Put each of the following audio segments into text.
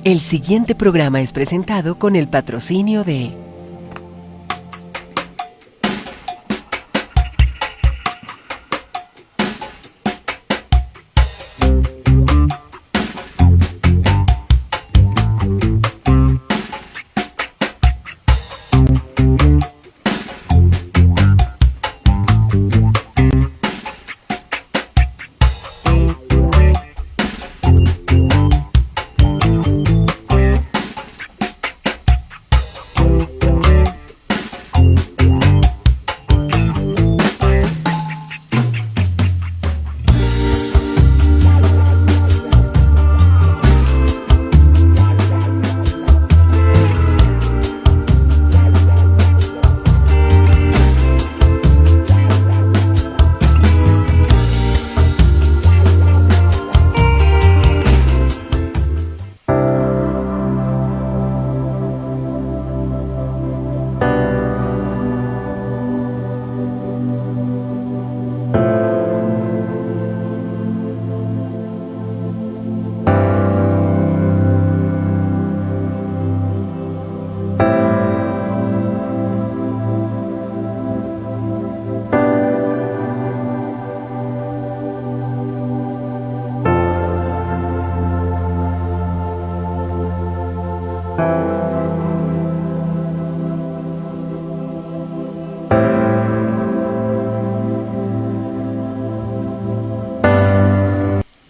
El siguiente programa es presentado con el patrocinio de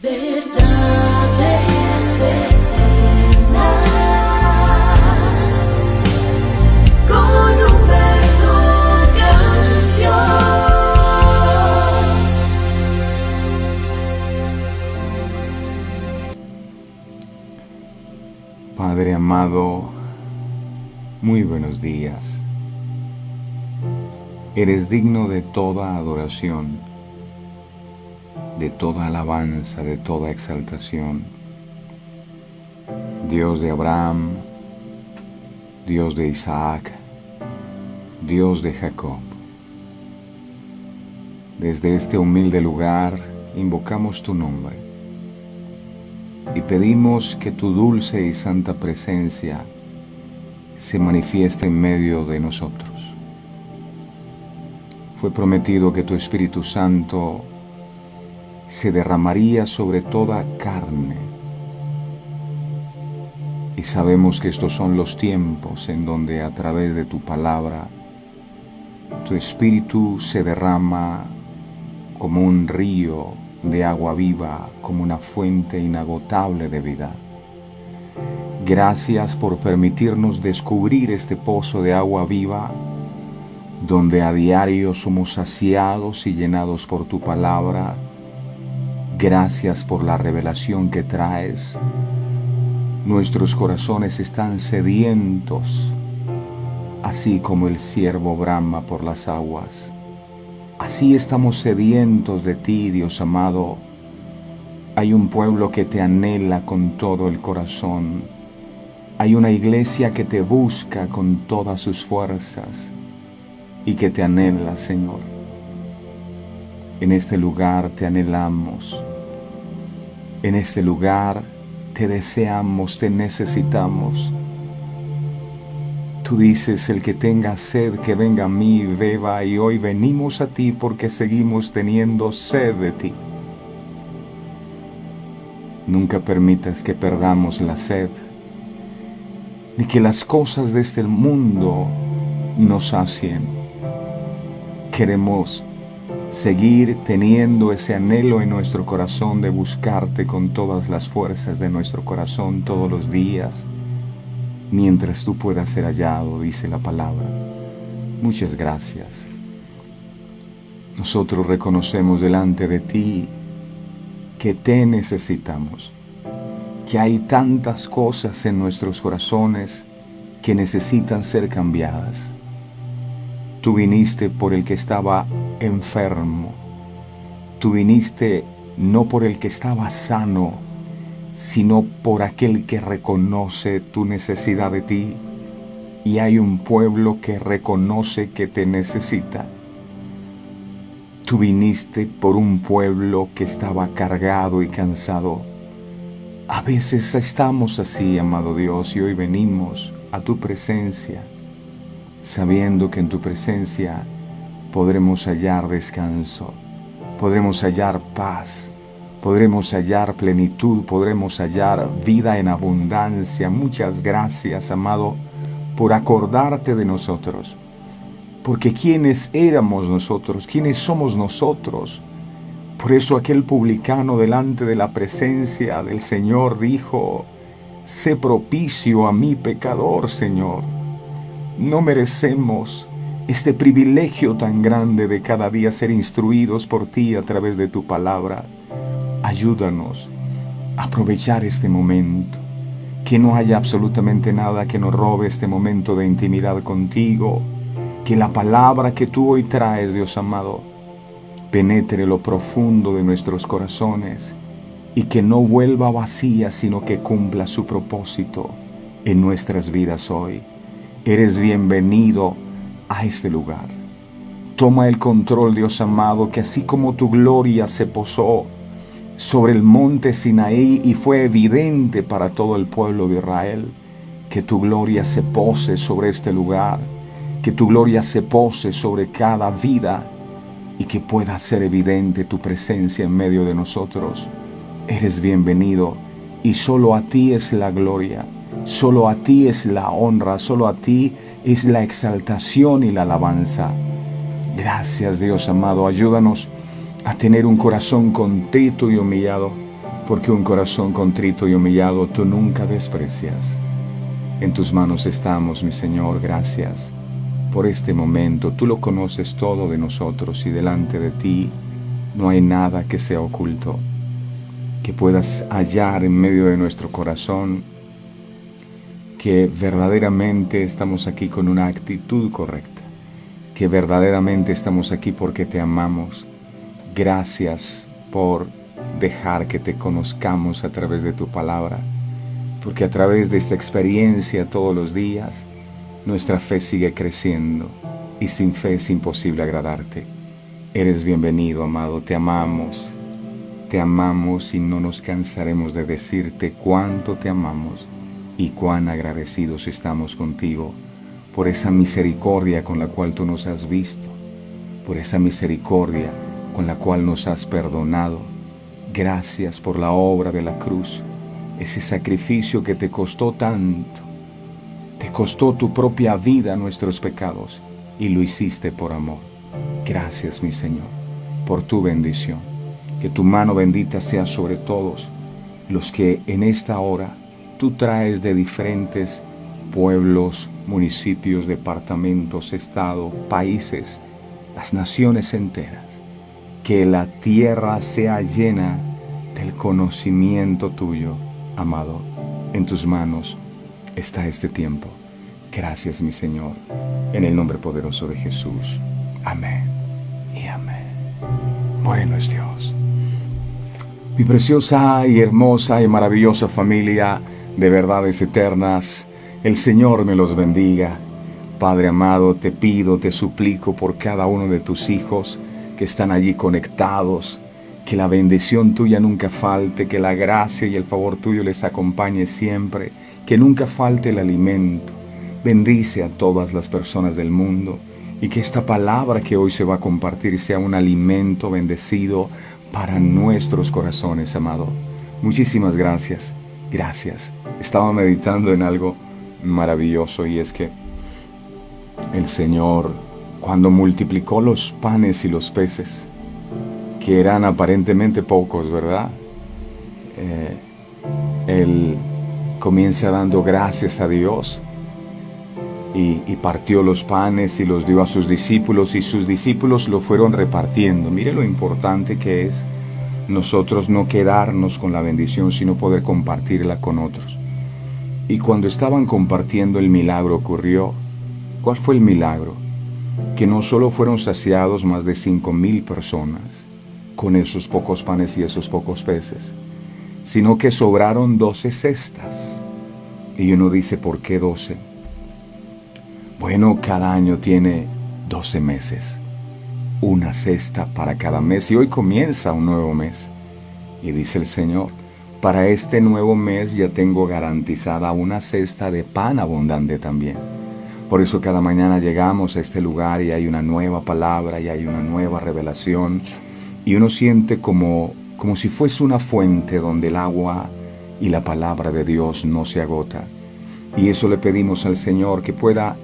Verdades eternas con Humberto Canción. Padre amado, muy buenos días. Eres digno de toda adoración, de toda alabanza, de toda exaltación. Dios de Abraham, Dios de Isaac, Dios de Jacob. Desde este humilde lugar invocamos tu nombre y pedimos que tu dulce y santa presencia se manifieste en medio de nosotros. Fue prometido que tu Espíritu Santo se derramaría sobre toda carne. Y sabemos que estos son los tiempos en donde a través de tu palabra, tu Espíritu se derrama como un río de agua viva, como una fuente inagotable de vida. Gracias por permitirnos descubrir este pozo de agua viva, donde a diario somos saciados y llenados por tu palabra. Gracias por la revelación que traes. Nuestros corazones están sedientos, así como el ciervo brama por las aguas. Así estamos sedientos de ti, Dios amado. Hay un pueblo que te anhela con todo el corazón. Hay una iglesia que te busca con todas sus fuerzas y que te anhela, Señor. En este lugar te anhelamos. En este lugar te deseamos, te necesitamos. Tú dices, el que tenga sed, que venga a mí y beba, y hoy venimos a ti porque seguimos teniendo sed de ti. Nunca permitas que perdamos la sed, ni que las cosas de este mundo nos sacien. Queremos seguir teniendo ese anhelo en nuestro corazón de buscarte con todas las fuerzas de nuestro corazón todos los días, mientras tú puedas ser hallado, dice la palabra. Muchas gracias. Nosotros reconocemos delante de ti que te necesitamos, que hay tantas cosas en nuestros corazones que necesitan ser cambiadas. Tú viniste por el que estaba enfermo. Tú viniste no por el que estaba sano, sino por aquel que reconoce tu necesidad de ti. Y hay un pueblo que reconoce que te necesita. Tú viniste por un pueblo que estaba cargado y cansado. A veces estamos así, amado Dios, y hoy venimos a tu presencia, sabiendo que en tu presencia podremos hallar descanso, podremos hallar paz, podremos hallar plenitud, podremos hallar vida en abundancia. Muchas gracias, amado, por acordarte de nosotros. Porque ¿quiénes éramos nosotros? ¿Quiénes somos nosotros? Por eso aquel publicano delante de la presencia del Señor dijo: sé propicio a mi pecador, Señor. No merecemos este privilegio tan grande de cada día ser instruidos por ti a través de tu palabra. Ayúdanos a aprovechar este momento, que no haya absolutamente nada que nos robe este momento de intimidad contigo, que la palabra que tú hoy traes, Dios amado, penetre lo profundo de nuestros corazones y que no vuelva vacía, sino que cumpla su propósito en nuestras vidas hoy. Eres bienvenido a este lugar. Toma el control, Dios amado, que así como tu gloria se posó sobre el monte Sinaí y fue evidente para todo el pueblo de Israel, que tu gloria se pose sobre este lugar, que tu gloria se pose sobre cada vida y que pueda ser evidente tu presencia en medio de nosotros. Eres bienvenido y solo a ti es la gloria, solo a ti es la honra, solo a ti es la exaltación y la alabanza. Gracias, Dios amado, ayúdanos a tener un corazón contrito y humillado, porque un corazón contrito y humillado tú nunca desprecias. En tus manos estamos, mi Señor, gracias por este momento. Tú lo conoces todo de nosotros y delante de ti no hay nada que sea oculto. Que puedas hallar en medio de nuestro corazón que verdaderamente estamos aquí con una actitud correcta, que verdaderamente estamos aquí porque te amamos. Gracias por dejar que te conozcamos a través de tu palabra, porque a través de esta experiencia todos los días nuestra fe sigue creciendo y sin fe es imposible agradarte. Eres bienvenido, amado, te amamos y no nos cansaremos de decirte cuánto te amamos y cuán agradecidos estamos contigo por esa misericordia con la cual tú nos has visto, por esa misericordia con la cual nos has perdonado. Gracias por la obra de la cruz, ese sacrificio que te costó tanto. Te costó tu propia vida nuestros pecados y lo hiciste por amor. Gracias, mi Señor, por tu bendición. Que tu mano bendita sea sobre todos los que en esta hora tú traes de diferentes pueblos, municipios, departamentos, estados, países, las naciones enteras. Que la tierra sea llena del conocimiento tuyo, amado. En tus manos está este tiempo. Gracias, mi Señor, en el nombre poderoso de Jesús. Amén y amén. Bueno es Dios. Mi preciosa y hermosa y maravillosa familia de verdades eternas, el Señor me los bendiga. Padre amado, te pido, te suplico por cada uno de tus hijos que están allí conectados, que la bendición tuya nunca falte, que la gracia y el favor tuyo les acompañe siempre, que nunca falte el alimento. Bendice a todas las personas del mundo y que esta palabra que hoy se va a compartir sea un alimento bendecido para nuestros corazones, amado. Muchísimas gracias. Gracias. Estaba meditando en algo maravilloso y es que el Señor, cuando multiplicó los panes y los peces, que eran aparentemente pocos, ¿verdad? Él comienza dando gracias a Dios y partió los panes y los dio a sus discípulos y sus discípulos lo fueron repartiendo. Mire lo importante que es nosotros no quedarnos con la bendición, sino poder compartirla con otros. Y cuando estaban compartiendo, el milagro ocurrió. ¿Cuál fue el milagro? Que no solo fueron saciados más de 5,000 personas con esos pocos panes y esos pocos peces, sino que sobraron 12 cestas. Y uno dice, ¿por qué 12? Bueno, cada año tiene 12 meses, una cesta para cada mes, y hoy comienza un nuevo mes. Y dice el Señor, para este nuevo mes ya tengo garantizada una cesta de pan abundante también. Por eso cada mañana llegamos a este lugar y hay una nueva palabra y hay una nueva revelación. Y uno siente como si fuese una fuente donde el agua y la palabra de Dios no se agota. Y eso le pedimos al Señor, que pueda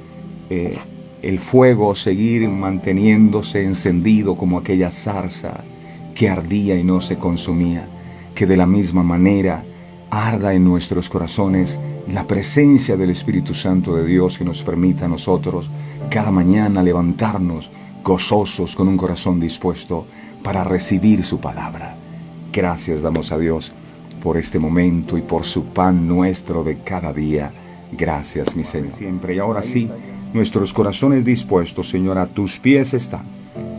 el fuego seguir manteniéndose encendido como aquella zarza que ardía y no se consumía. Que de la misma manera arda en nuestros corazones la presencia del Espíritu Santo de Dios, que nos permita a nosotros cada mañana levantarnos gozosos con un corazón dispuesto para recibir su palabra. Gracias damos a Dios por este momento y por su pan nuestro de cada día. Gracias, mi Señor. Siempre y ahora sí, nuestros corazones dispuestos, Señor, a tus pies están.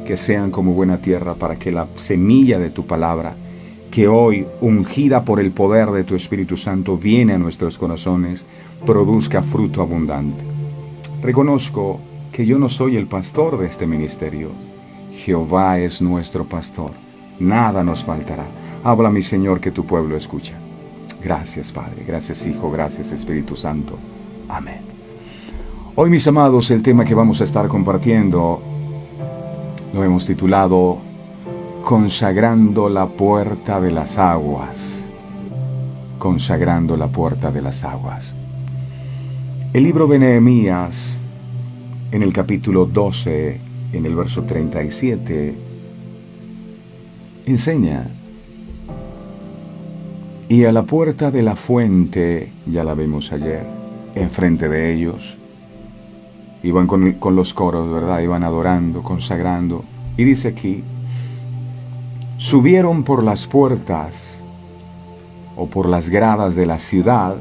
Que sean como buena tierra para que la semilla de tu palabra, que hoy, ungida por el poder de tu Espíritu Santo, viene a nuestros corazones, produzca fruto abundante. Reconozco que yo no soy el pastor de este ministerio. Jehová es nuestro pastor. Nada nos faltará. Habla, mi Señor, que tu pueblo escucha. Gracias, Padre. Gracias, Hijo. Gracias, Espíritu Santo. Amén. Hoy, mis amados, el tema que vamos a estar compartiendo lo hemos titulado Consagrando la puerta de las aguas. Consagrando la puerta de las aguas. El libro de Nehemías, en el capítulo 12, en el verso 37, enseña: y a la puerta de la fuente, ya la vimos ayer, enfrente de ellos, iban con los coros, ¿verdad? Iban adorando, consagrando. Y dice aquí: subieron por las puertas o por las gradas de la ciudad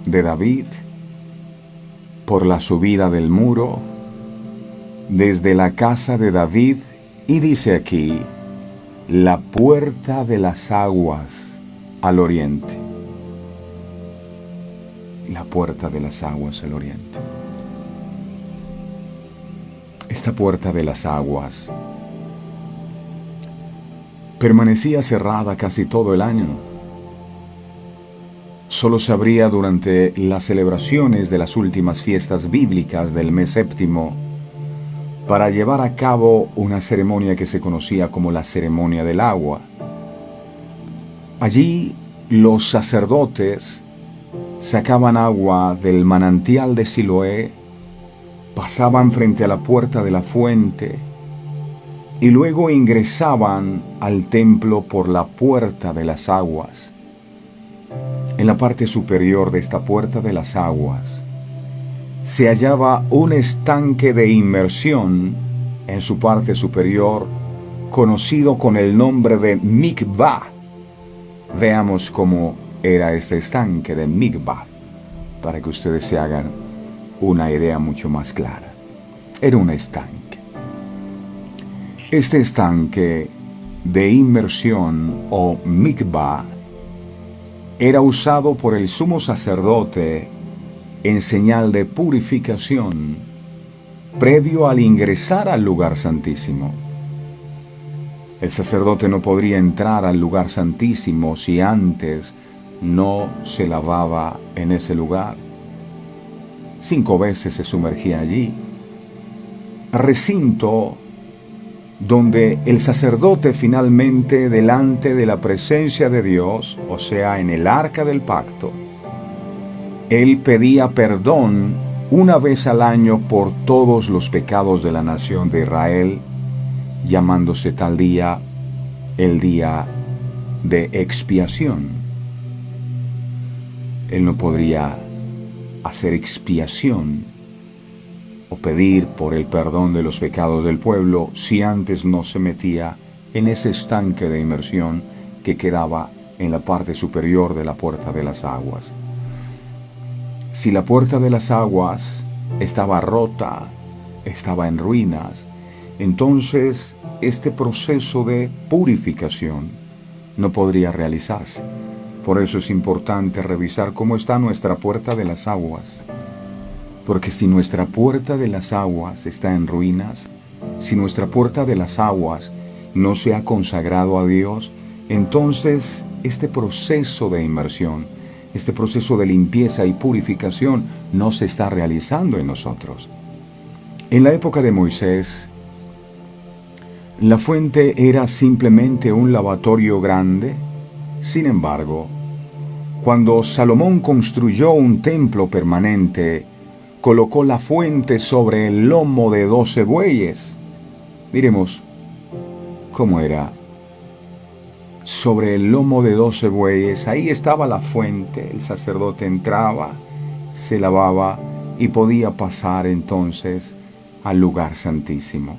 de David, por la subida del muro, desde la casa de David, y dice aquí, la puerta de las aguas al oriente. La puerta de las aguas al oriente. Esta puerta de las aguas permanecía cerrada casi todo el año. Solo se abría durante las celebraciones de las últimas fiestas bíblicas del mes séptimo para llevar a cabo una ceremonia que se conocía como la ceremonia del agua. Allí los sacerdotes sacaban agua del manantial de Siloé, pasaban frente a la puerta de la fuente y luego ingresaban al templo por la puerta de las aguas. En la parte superior de esta puerta de las aguas se hallaba un estanque de inmersión en su parte superior, conocido con el nombre de Mikvah. Veamos cómo era este estanque de Mikvah, para que ustedes se hagan una idea mucho más clara. Era un estanque. Este estanque de inmersión o Mikvah era usado por el sumo sacerdote en señal de purificación previo al ingresar al lugar santísimo. El sacerdote no podría entrar al lugar santísimo si antes no se lavaba en ese lugar. 5 veces se sumergía allí. Recinto donde el sacerdote finalmente, delante de la presencia de Dios, o sea, en el arca del pacto, él pedía perdón una vez al año por todos los pecados de la nación de Israel, llamándose tal día el día de expiación. Él no podría hacer expiación o pedir por el perdón de los pecados del pueblo si antes no se metía en ese estanque de inmersión que quedaba en la parte superior de la puerta de las aguas. Si la puerta de las aguas estaba rota, estaba en ruinas, entonces este proceso de purificación no podría realizarse. Por eso es importante revisar cómo está nuestra puerta de las aguas. Porque si nuestra puerta de las aguas está en ruinas, si nuestra puerta de las aguas no se ha consagrado a Dios, entonces este proceso de inmersión, este proceso de limpieza y purificación no se está realizando en nosotros. En la época de Moisés, la fuente era simplemente un lavatorio grande. Sin embargo, cuando Salomón construyó un templo permanente, colocó la fuente sobre el lomo de 12 bueyes. Miremos cómo era. Sobre el lomo de 12 bueyes, ahí estaba la fuente. El sacerdote entraba, se lavaba y podía pasar entonces al lugar santísimo.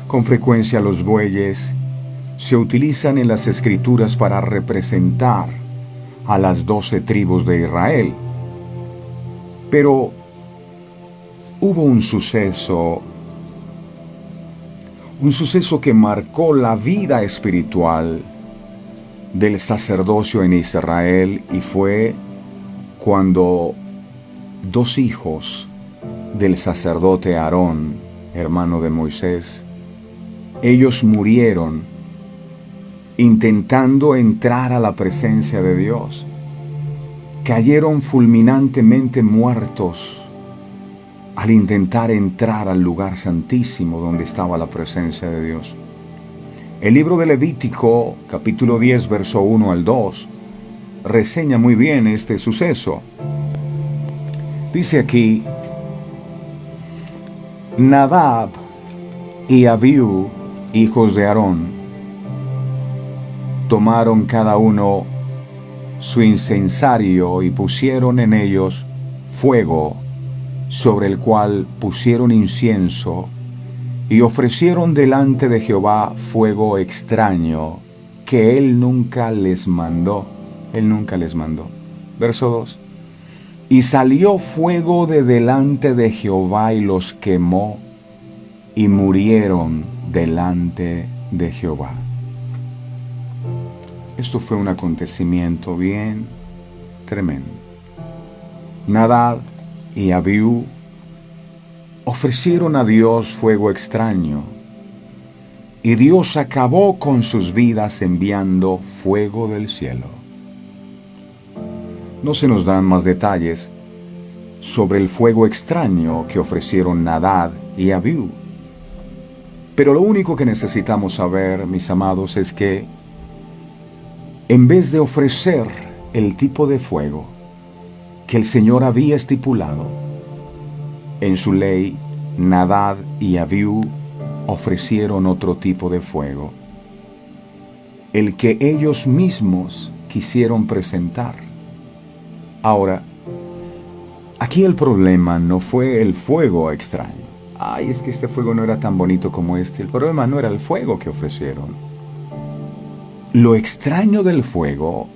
Con frecuencia los bueyes se utilizan en las Escrituras para representar a las 12 tribus de Israel. Pero hubo un suceso que marcó la vida espiritual del sacerdocio en Israel, y fue cuando 2 hijos del sacerdote Aarón, hermano de Moisés, ellos murieron intentando entrar a la presencia de Dios. Cayeron fulminantemente muertos al intentar entrar al lugar santísimo donde estaba la presencia de Dios. El libro de Levítico, capítulo 10, verso 1 al 2, reseña muy bien este suceso. Dice aquí: Nadab y Abiú, hijos de Aarón, tomaron cada uno su incensario y pusieron en ellos fuego, sobre el cual pusieron incienso, y ofrecieron delante de Jehová fuego extraño, que él nunca les mandó. Él nunca les mandó. Verso 2. Y salió fuego de delante de Jehová y los quemó, y murieron delante de Jehová. Esto fue un acontecimiento bien tremendo. Nadab y Abiú ofrecieron a Dios fuego extraño, y Dios acabó con sus vidas enviando fuego del cielo. No se nos dan más detalles sobre el fuego extraño que ofrecieron Nadab y Abiú. Pero lo único que necesitamos saber, mis amados, es que en vez de ofrecer el tipo de fuego que el Señor había estipulado en su ley, Nadab y Abiú ofrecieron otro tipo de fuego, el que ellos mismos quisieron presentar. Ahora, aquí el problema no fue el fuego extraño. Ay, es que este fuego no era tan bonito como este. El problema no era el fuego que ofrecieron. Lo extraño del fuego,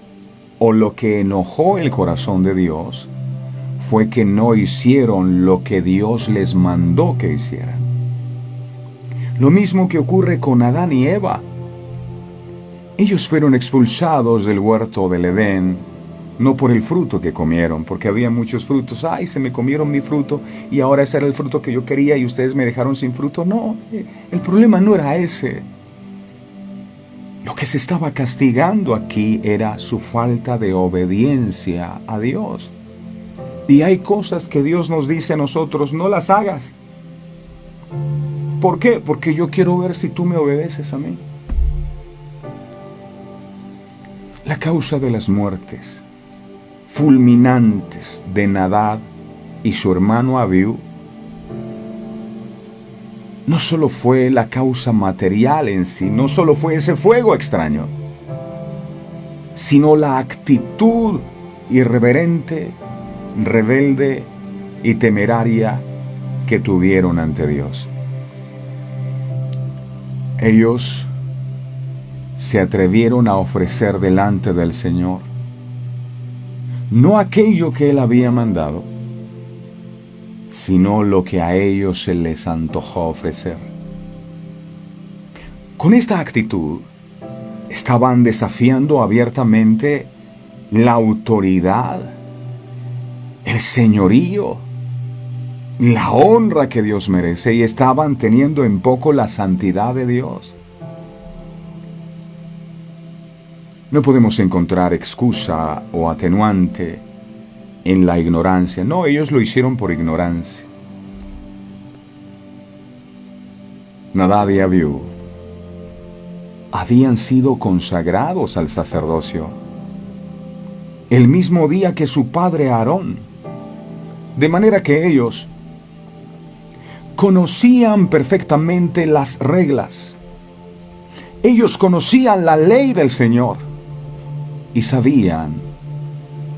o lo que enojó el corazón de Dios, fue que no hicieron lo que Dios les mandó que hicieran. Lo mismo que ocurre con Adán y Eva. Ellos fueron expulsados del huerto del Edén, no por el fruto que comieron, porque había muchos frutos. Ay, se me comieron mi fruto y ahora ese era el fruto que yo quería y ustedes me dejaron sin fruto. No, el problema no era ese. Lo que se estaba castigando aquí era su falta de obediencia a Dios. Y hay cosas que Dios nos dice a nosotros: no las hagas. ¿Por qué? Porque yo quiero ver si tú me obedeces a mí. La causa de las muertes fulminantes de Nadab y su hermano Abiú no solo fue la causa material en sí, no solo fue ese fuego extraño, sino la actitud irreverente, rebelde y temeraria que tuvieron ante Dios. Ellos se atrevieron a ofrecer delante del Señor no aquello que Él había mandado, sino lo que a ellos se les antojó ofrecer. Con esta actitud, estaban desafiando abiertamente la autoridad, el señorío, la honra que Dios merece, y estaban teniendo en poco la santidad de Dios. No podemos encontrar excusa o atenuante en la ignorancia. No, ellos lo hicieron por ignorancia. Nadab y Abiú habían sido consagrados al sacerdocio el mismo día que su padre Aarón, de manera que ellos conocían perfectamente las reglas. Ellos conocían la ley del Señor y sabían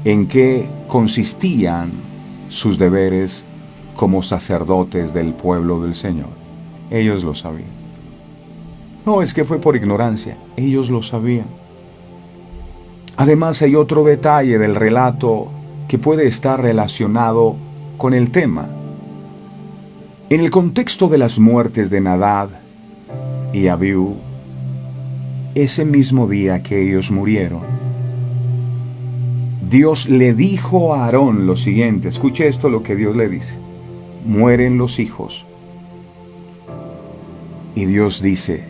en qué consistían sus deberes como sacerdotes del pueblo del Señor. Ellos lo sabían. No es que fue por ignorancia, ellos lo sabían. Además hay otro detalle del relato que puede estar relacionado con el tema. En el contexto de las muertes de Nadab y Abiú, ese mismo día que ellos murieron, Dios le dijo a Aarón lo siguiente. Escuche esto, lo que Dios le dice: mueren los hijos. Y Dios dice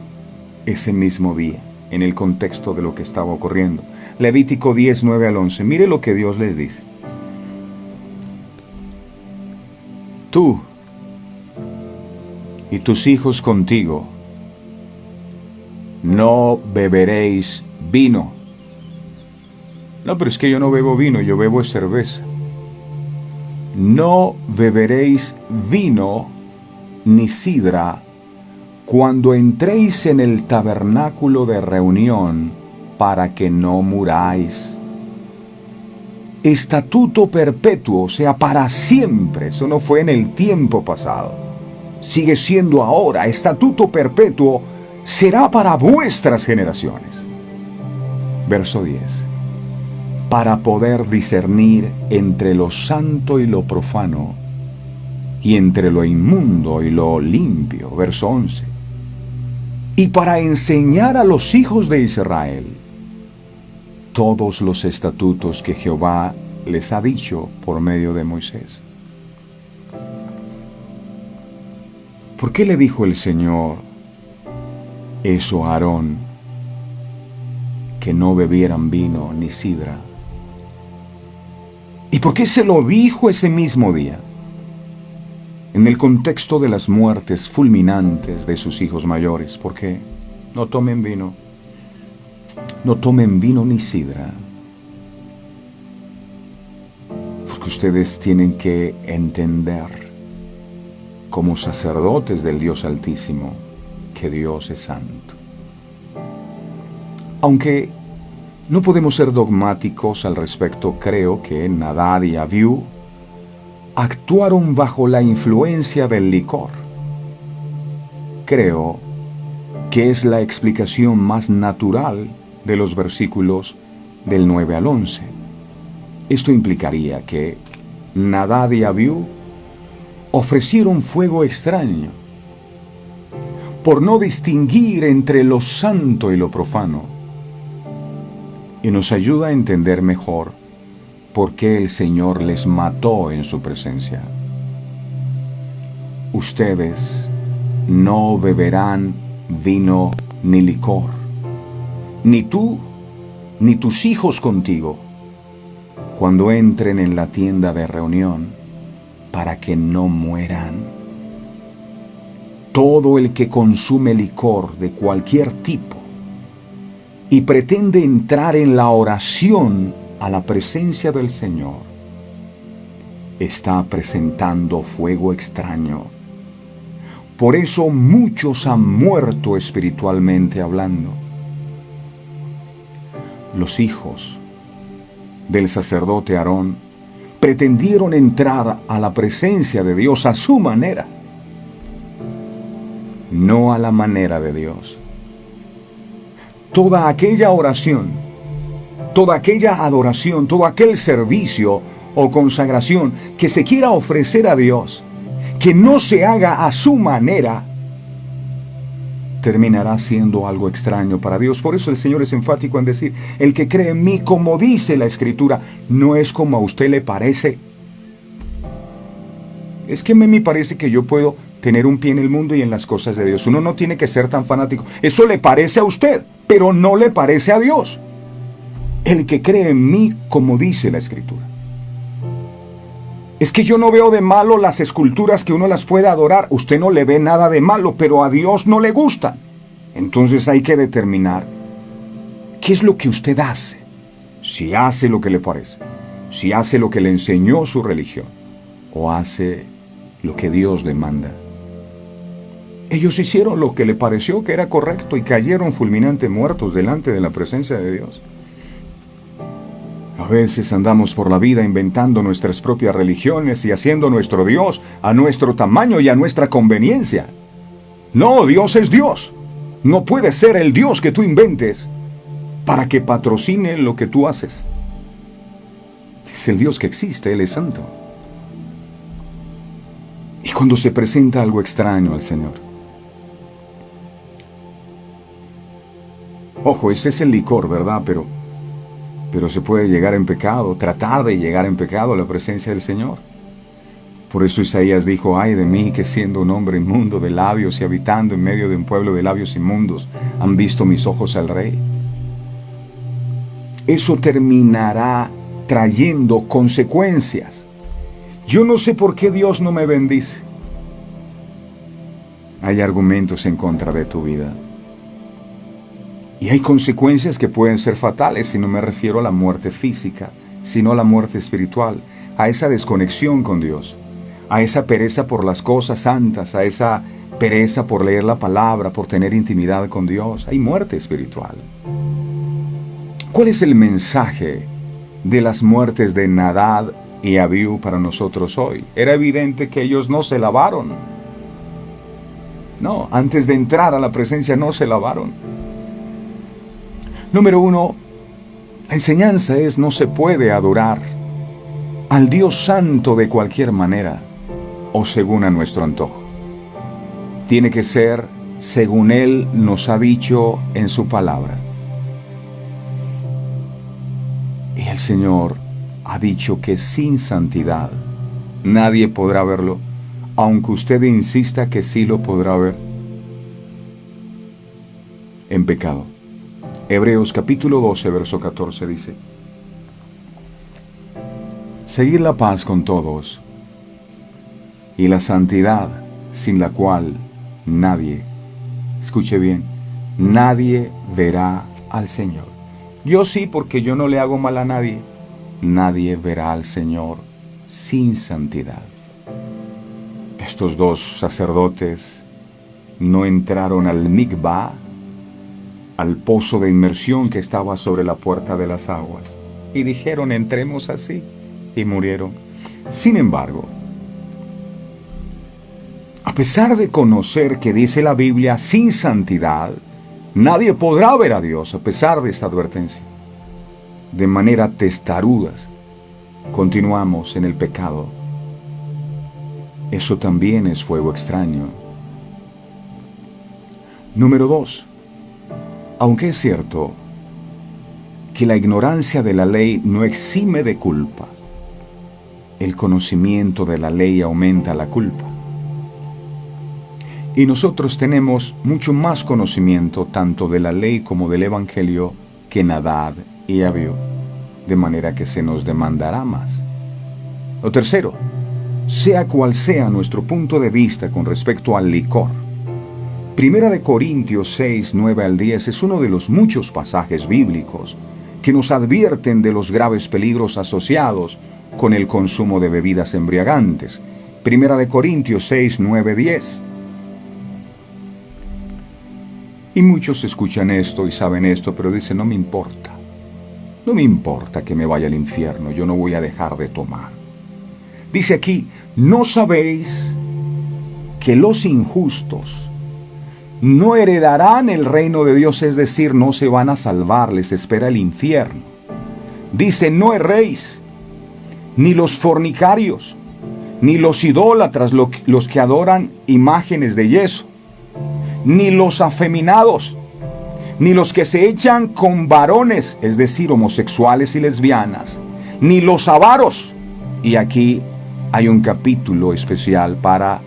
ese mismo día, en el contexto de lo que estaba ocurriendo. Levítico 10, 9 al 11. Mire lo que Dios les dice. Tú y tus hijos contigo no beberéis vino. No, pero es que yo no bebo vino, yo bebo cerveza. No beberéis vino ni sidra cuando entréis en el tabernáculo de reunión, para que no muráis. Estatuto perpetuo, o sea, para siempre. Eso no fue en el tiempo pasado. Sigue siendo ahora. Estatuto perpetuo será para vuestras generaciones. Verso 10. Para poder discernir entre lo santo y lo profano, y entre lo inmundo y lo limpio. Verso 11. Y para enseñar a los hijos de Israel todos los estatutos que Jehová les ha dicho por medio de Moisés. ¿Por qué le dijo el Señor eso a Aarón? Que no bebieran vino ni sidra. ¿Y por qué se lo dijo ese mismo día? En el contexto de las muertes fulminantes de sus hijos mayores. ¿Por qué? No tomen vino. No tomen vino ni sidra. Porque ustedes tienen que entender, como sacerdotes del Dios Altísimo, que Dios es santo. Aunque no podemos ser dogmáticos al respecto, creo que Nadab y Abiú actuaron bajo la influencia del licor. Creo que es la explicación más natural de los versículos del 9 al 11. Esto implicaría que Nadab y Abiú ofrecieron fuego extraño por no distinguir entre lo santo y lo profano, y nos ayuda a entender mejor por qué el Señor les mató en su presencia. Ustedes no beberán vino ni licor, ni tú ni tus hijos contigo, cuando entren en la tienda de reunión, para que no mueran. Todo el que consume licor de cualquier tipo y pretende entrar en la oración a la presencia del Señor, está presentando fuego extraño. Por eso muchos han muerto espiritualmente hablando. Los hijos del sacerdote Aarón pretendieron entrar a la presencia de Dios a su manera, no a la manera de Dios. Toda aquella oración, toda aquella adoración, todo aquel servicio o consagración que se quiera ofrecer a Dios, que no se haga a su manera, terminará siendo algo extraño para Dios. Por eso el Señor es enfático en decir: el que cree en mí, como dice la Escritura, no es como a usted le parece. Es que a mí me parece que yo puedo tener un pie en el mundo y en las cosas de Dios. Uno no tiene que ser tan fanático. Eso le parece a usted, pero no le parece a Dios. el que cree en mí, como dice la Escritura. Es que yo no veo de malo las esculturas que uno las puede adorar. Usted no le ve nada de malo, pero a Dios no le gustan. Entonces hay que determinar qué es lo que usted hace. Si hace lo que le parece, si hace lo que le enseñó su religión, o hace lo que Dios le manda. Ellos hicieron lo que le pareció que era correcto y cayeron fulminante muertos delante de la presencia de Dios. A veces andamos por la vida inventando nuestras propias religiones y haciendo nuestro Dios a nuestro tamaño y a nuestra conveniencia. No, Dios es Dios. No puede ser el Dios que tú inventes para que patrocine lo que tú haces. Es el Dios que existe, Él es santo. Y cuando se presenta algo extraño al Señor, ojo, ese es el licor, ¿verdad? Pero se puede llegar en pecado, tratar de llegar en pecado a la presencia del Señor. Por eso Isaías dijo, ay de mí, que siendo un hombre inmundo de labios y habitando en medio de un pueblo de labios inmundos, han visto mis ojos al Rey. Eso terminará trayendo consecuencias. Yo no sé por qué Dios no me bendice. Hay argumentos en contra de tu vida. Y hay consecuencias que pueden ser fatales, y no me refiero a la muerte física, sino a la muerte espiritual, a esa desconexión con Dios, a esa pereza por las cosas santas, a esa pereza por leer la palabra, por tener intimidad con Dios. Hay muerte espiritual. ¿Cuál es el mensaje de las muertes de Nadab y Abiú para nosotros hoy? Era evidente que ellos no se lavaron. No, antes de entrar a la presencia no se lavaron. Número 1, la enseñanza es: no se puede adorar al Dios Santo de cualquier manera o según a nuestro antojo. Tiene que ser según Él nos ha dicho en su palabra. Y el Señor ha dicho que sin santidad nadie podrá verlo, aunque usted insista que sí lo podrá ver. En pecado. Hebreos capítulo 12, verso 14 dice: seguid la paz con todos y la santidad, sin la cual nadie, escuche bien, nadie verá al Señor. Yo sí, porque yo no le hago mal a nadie. Nadie verá al Señor sin santidad. Estos dos sacerdotes no entraron al Mikvah, al pozo de inmersión que estaba sobre la puerta de las aguas, y dijeron: entremos así, y murieron. Sin embargo, a pesar de conocer que dice la Biblia, sin santidad nadie podrá ver a Dios, a pesar de esta advertencia, de manera testarudas continuamos en el pecado. Eso también es fuego extraño. Número 2. Aunque es cierto que la ignorancia de la ley no exime de culpa, el conocimiento de la ley aumenta la culpa. Y nosotros tenemos mucho más conocimiento tanto de la ley como del Evangelio que Nadab y Abiú, de manera que se nos demandará más. Lo tercero, sea cual sea nuestro punto de vista con respecto al licor, Primera de Corintios 6, 9 al 10 es uno de los muchos pasajes bíblicos que nos advierten de los graves peligros asociados con el consumo de bebidas embriagantes. Primera de Corintios 6, 9, 10. Y muchos escuchan esto y saben esto, pero dicen: no me importa. No me importa que me vaya al infierno, yo no voy a dejar de tomar. Dice aquí: ¿no sabéis que los injustos no heredarán el reino de Dios? Es decir, no se van a salvar, les espera el infierno. Dice: no erréis, ni los fornicarios, ni los idólatras, los que adoran imágenes de yeso, ni los afeminados, ni los que se echan con varones, es decir, homosexuales y lesbianas, ni los avaros. Y aquí hay un capítulo especial para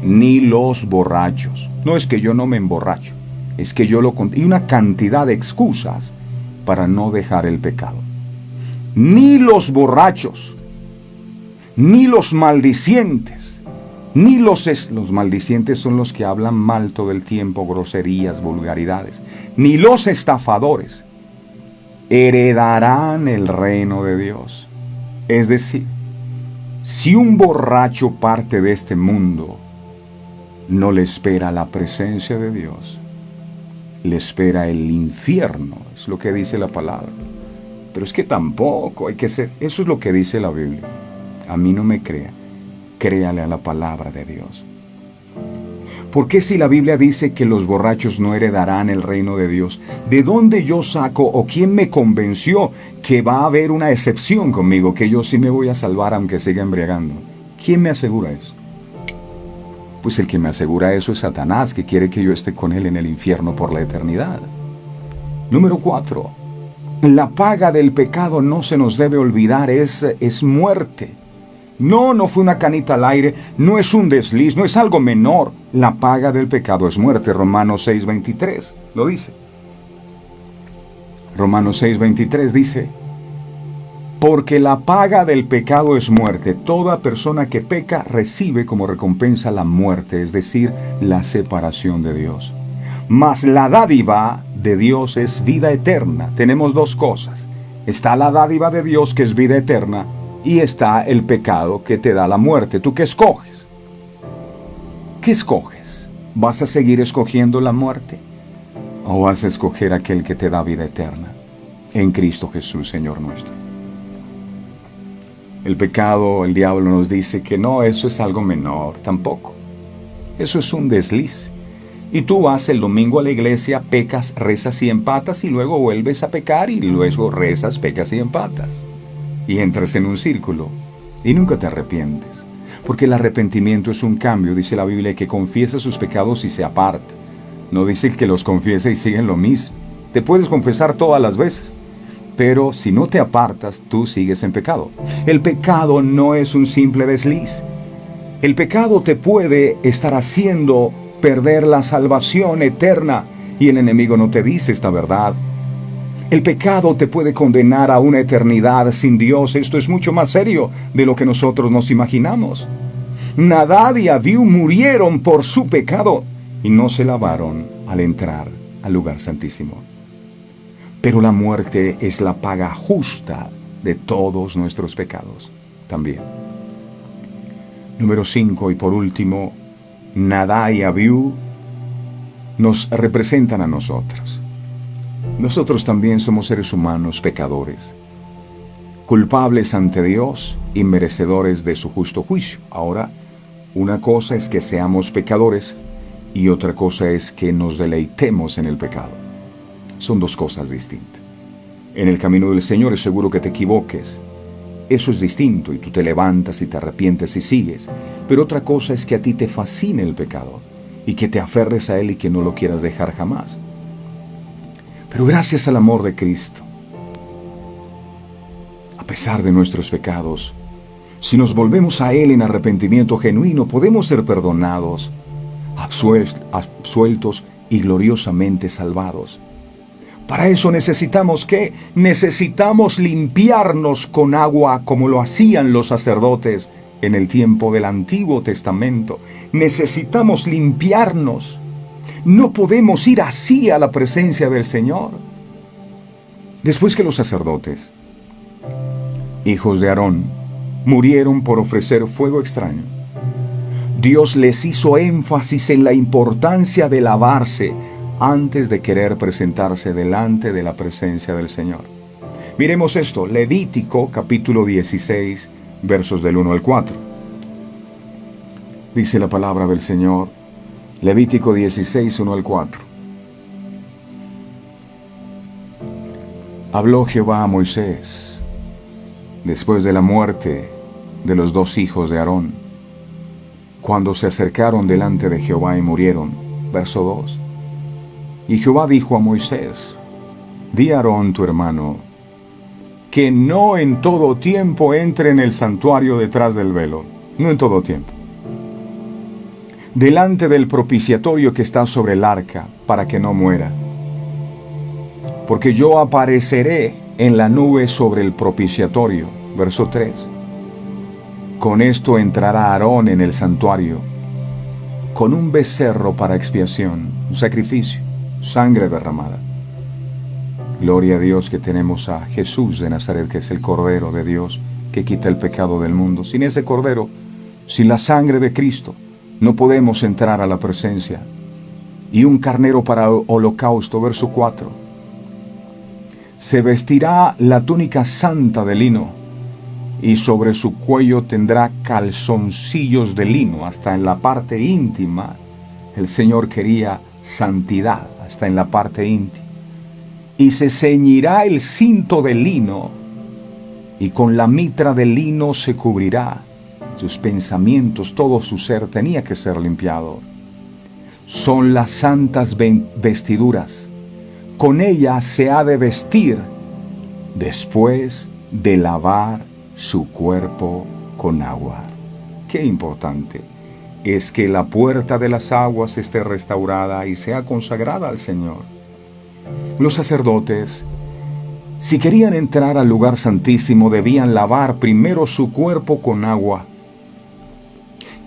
ni los borrachos. No es que yo no me emborracho, es que yo y una cantidad de excusas para no dejar el pecado. Ni los borrachos, ni los maldicientes, ni los maldicientes son los que hablan mal todo el tiempo, groserías, vulgaridades, ni los estafadores heredarán el reino de Dios. Es decir, si un borracho parte de este mundo, no le espera la presencia de Dios, le espera el infierno, es lo que dice la palabra. Pero es que tampoco hay que ser, eso es lo que dice la Biblia. A mí no me crea, créale a la palabra de Dios. ¿Por qué si la Biblia dice que los borrachos no heredarán el reino de Dios? ¿De dónde yo saco o quién me convenció que va a haber una excepción conmigo, que yo sí me voy a salvar aunque siga embriagando? ¿Quién me asegura eso? Pues el que me asegura eso es Satanás, que quiere que yo esté con él en el infierno por la eternidad. Número 4. La paga del pecado, no se nos debe olvidar, es muerte. No fue una canita al aire, no es un desliz, no es algo menor. La paga del pecado es muerte. Romanos 6:23 lo dice. Romanos 6:23 dice: porque la paga del pecado es muerte. Toda persona que peca recibe como recompensa la muerte, es decir, la separación de Dios. Mas la dádiva de Dios es vida eterna. Tenemos dos cosas. Está la dádiva de Dios, que es vida eterna, y está el pecado, que te da la muerte. ¿Tú qué escoges? ¿Qué escoges? ¿Vas a seguir escogiendo la muerte? ¿O vas a escoger aquel que te da vida eterna? En Cristo Jesús, Señor nuestro. El pecado, el diablo nos dice que no, eso es algo menor, tampoco. Eso es un desliz. Y tú vas el domingo a la iglesia, pecas, rezas y empatas, y luego vuelves a pecar, y luego rezas, pecas y empatas. Y entras en un círculo, y nunca te arrepientes. Porque el arrepentimiento es un cambio, dice la Biblia, que confiesa sus pecados y se aparta. No dice que los confiesa y siguen lo mismo. Te puedes confesar todas las veces, pero si no te apartas, tú sigues en pecado. El pecado no es un simple desliz. El pecado te puede estar haciendo perder la salvación eterna, y el enemigo no te dice esta verdad. El pecado te puede condenar a una eternidad sin Dios. Esto es mucho más serio de lo que nosotros nos imaginamos. Nadab y Abiú murieron por su pecado y no se lavaron al entrar al lugar santísimo. Pero la muerte es la paga justa de todos nuestros pecados también. Número 5, y por último, Nadab y Abiú nos representan a nosotros. Nosotros también somos seres humanos pecadores, culpables ante Dios y merecedores de su justo juicio. Ahora, una cosa es que seamos pecadores y otra cosa es que nos deleitemos en el pecado. Son dos cosas distintas. En el camino del Señor es seguro que te equivoques. Eso es distinto, y tú te levantas y te arrepientes y sigues. Pero otra cosa es que a ti te fascine el pecado y que te aferres a él y que no lo quieras dejar jamás. Pero gracias al amor de Cristo, a pesar de nuestros pecados, si nos volvemos a Él en arrepentimiento genuino, podemos ser perdonados, absueltos y gloriosamente salvados. Para eso necesitamos ¿qué? Necesitamos limpiarnos con agua como lo hacían los sacerdotes en el tiempo del Antiguo Testamento. Necesitamos limpiarnos. No podemos ir así a la presencia del Señor. Después que los sacerdotes, hijos de Aarón, murieron por ofrecer fuego extraño, Dios les hizo énfasis en la importancia de lavarse antes de querer presentarse delante de la presencia del Señor. Miremos esto, Levítico capítulo 16, versos del 1 al 4. Dice la palabra del Señor, Levítico 16, 1 al 4. Habló Jehová a Moisés después de la muerte de los dos hijos de Aarón, cuando se acercaron delante de Jehová y murieron. Verso 2. Y Jehová dijo a Moisés, di a Aarón tu hermano, que no en todo tiempo entre en el santuario detrás del velo, no en todo tiempo, delante del propiciatorio que está sobre el arca, para que no muera. porque yo apareceré en la nube sobre el propiciatorio. Verso 3. Con esto entrará Aarón en el santuario, con un becerro para expiación, un sacrificio, sangre derramada. Gloria a Dios que tenemos a Jesús de Nazaret, que es el Cordero de Dios, que quita el pecado del mundo. Sin ese Cordero, sin la sangre de Cristo, no podemos entrar a la presencia. Y un carnero para holocausto, verso 4. Se vestirá la túnica santa de lino, y sobre su cuello tendrá calzoncillos de lino. Hasta en la parte íntima, el Señor quería santidad, hasta en la parte íntima. Y se ceñirá el cinto de lino, y con la mitra de lino se cubrirá. Sus pensamientos, todo su ser tenía que ser limpiado. Son las santas vestiduras. Con ellas se ha de vestir después de lavar su cuerpo con agua. Qué importante es que la puerta de las aguas esté restaurada y sea consagrada al Señor. Los sacerdotes, si querían entrar al lugar santísimo, debían lavar primero su cuerpo con agua.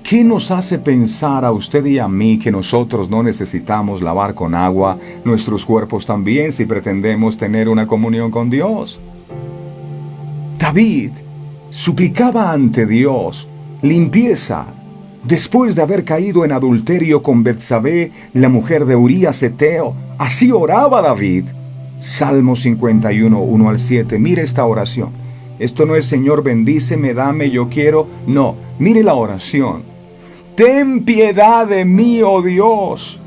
¿Qué nos hace pensar a usted y a mí que nosotros no necesitamos lavar con agua nuestros cuerpos también si pretendemos tener una comunión con Dios? David suplicaba ante Dios limpieza después de haber caído en adulterio con Betsabé, la mujer de Urías Eteo. Así oraba David. Salmo 51, 1 al 7. Mire esta oración. Esto no es Señor, bendíceme, dame, yo quiero. No, mire la oración. Ten piedad de mí, oh Dios,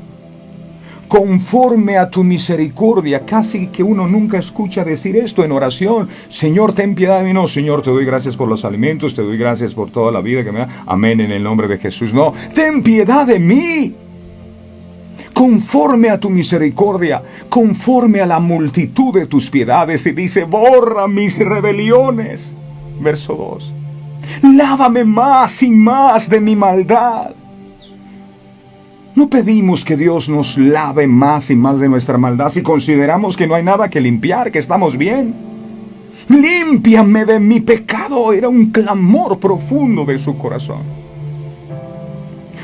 conforme a tu misericordia. Casi que uno nunca escucha decir esto en oración. Señor, ten piedad de mí. No, Señor, te doy gracias por los alimentos, te doy gracias por toda la vida que me da. Amén, en el nombre de Jesús. No, ten piedad de mí, conforme a tu misericordia, conforme a la multitud de tus piedades. Y dice, borra mis rebeliones. Verso 2. Lávame más y más de mi maldad. No pedimos que Dios nos lave más y más de nuestra maldad si consideramos que no hay nada que limpiar, que estamos bien. Límpiame de mi pecado, era un clamor profundo de su corazón.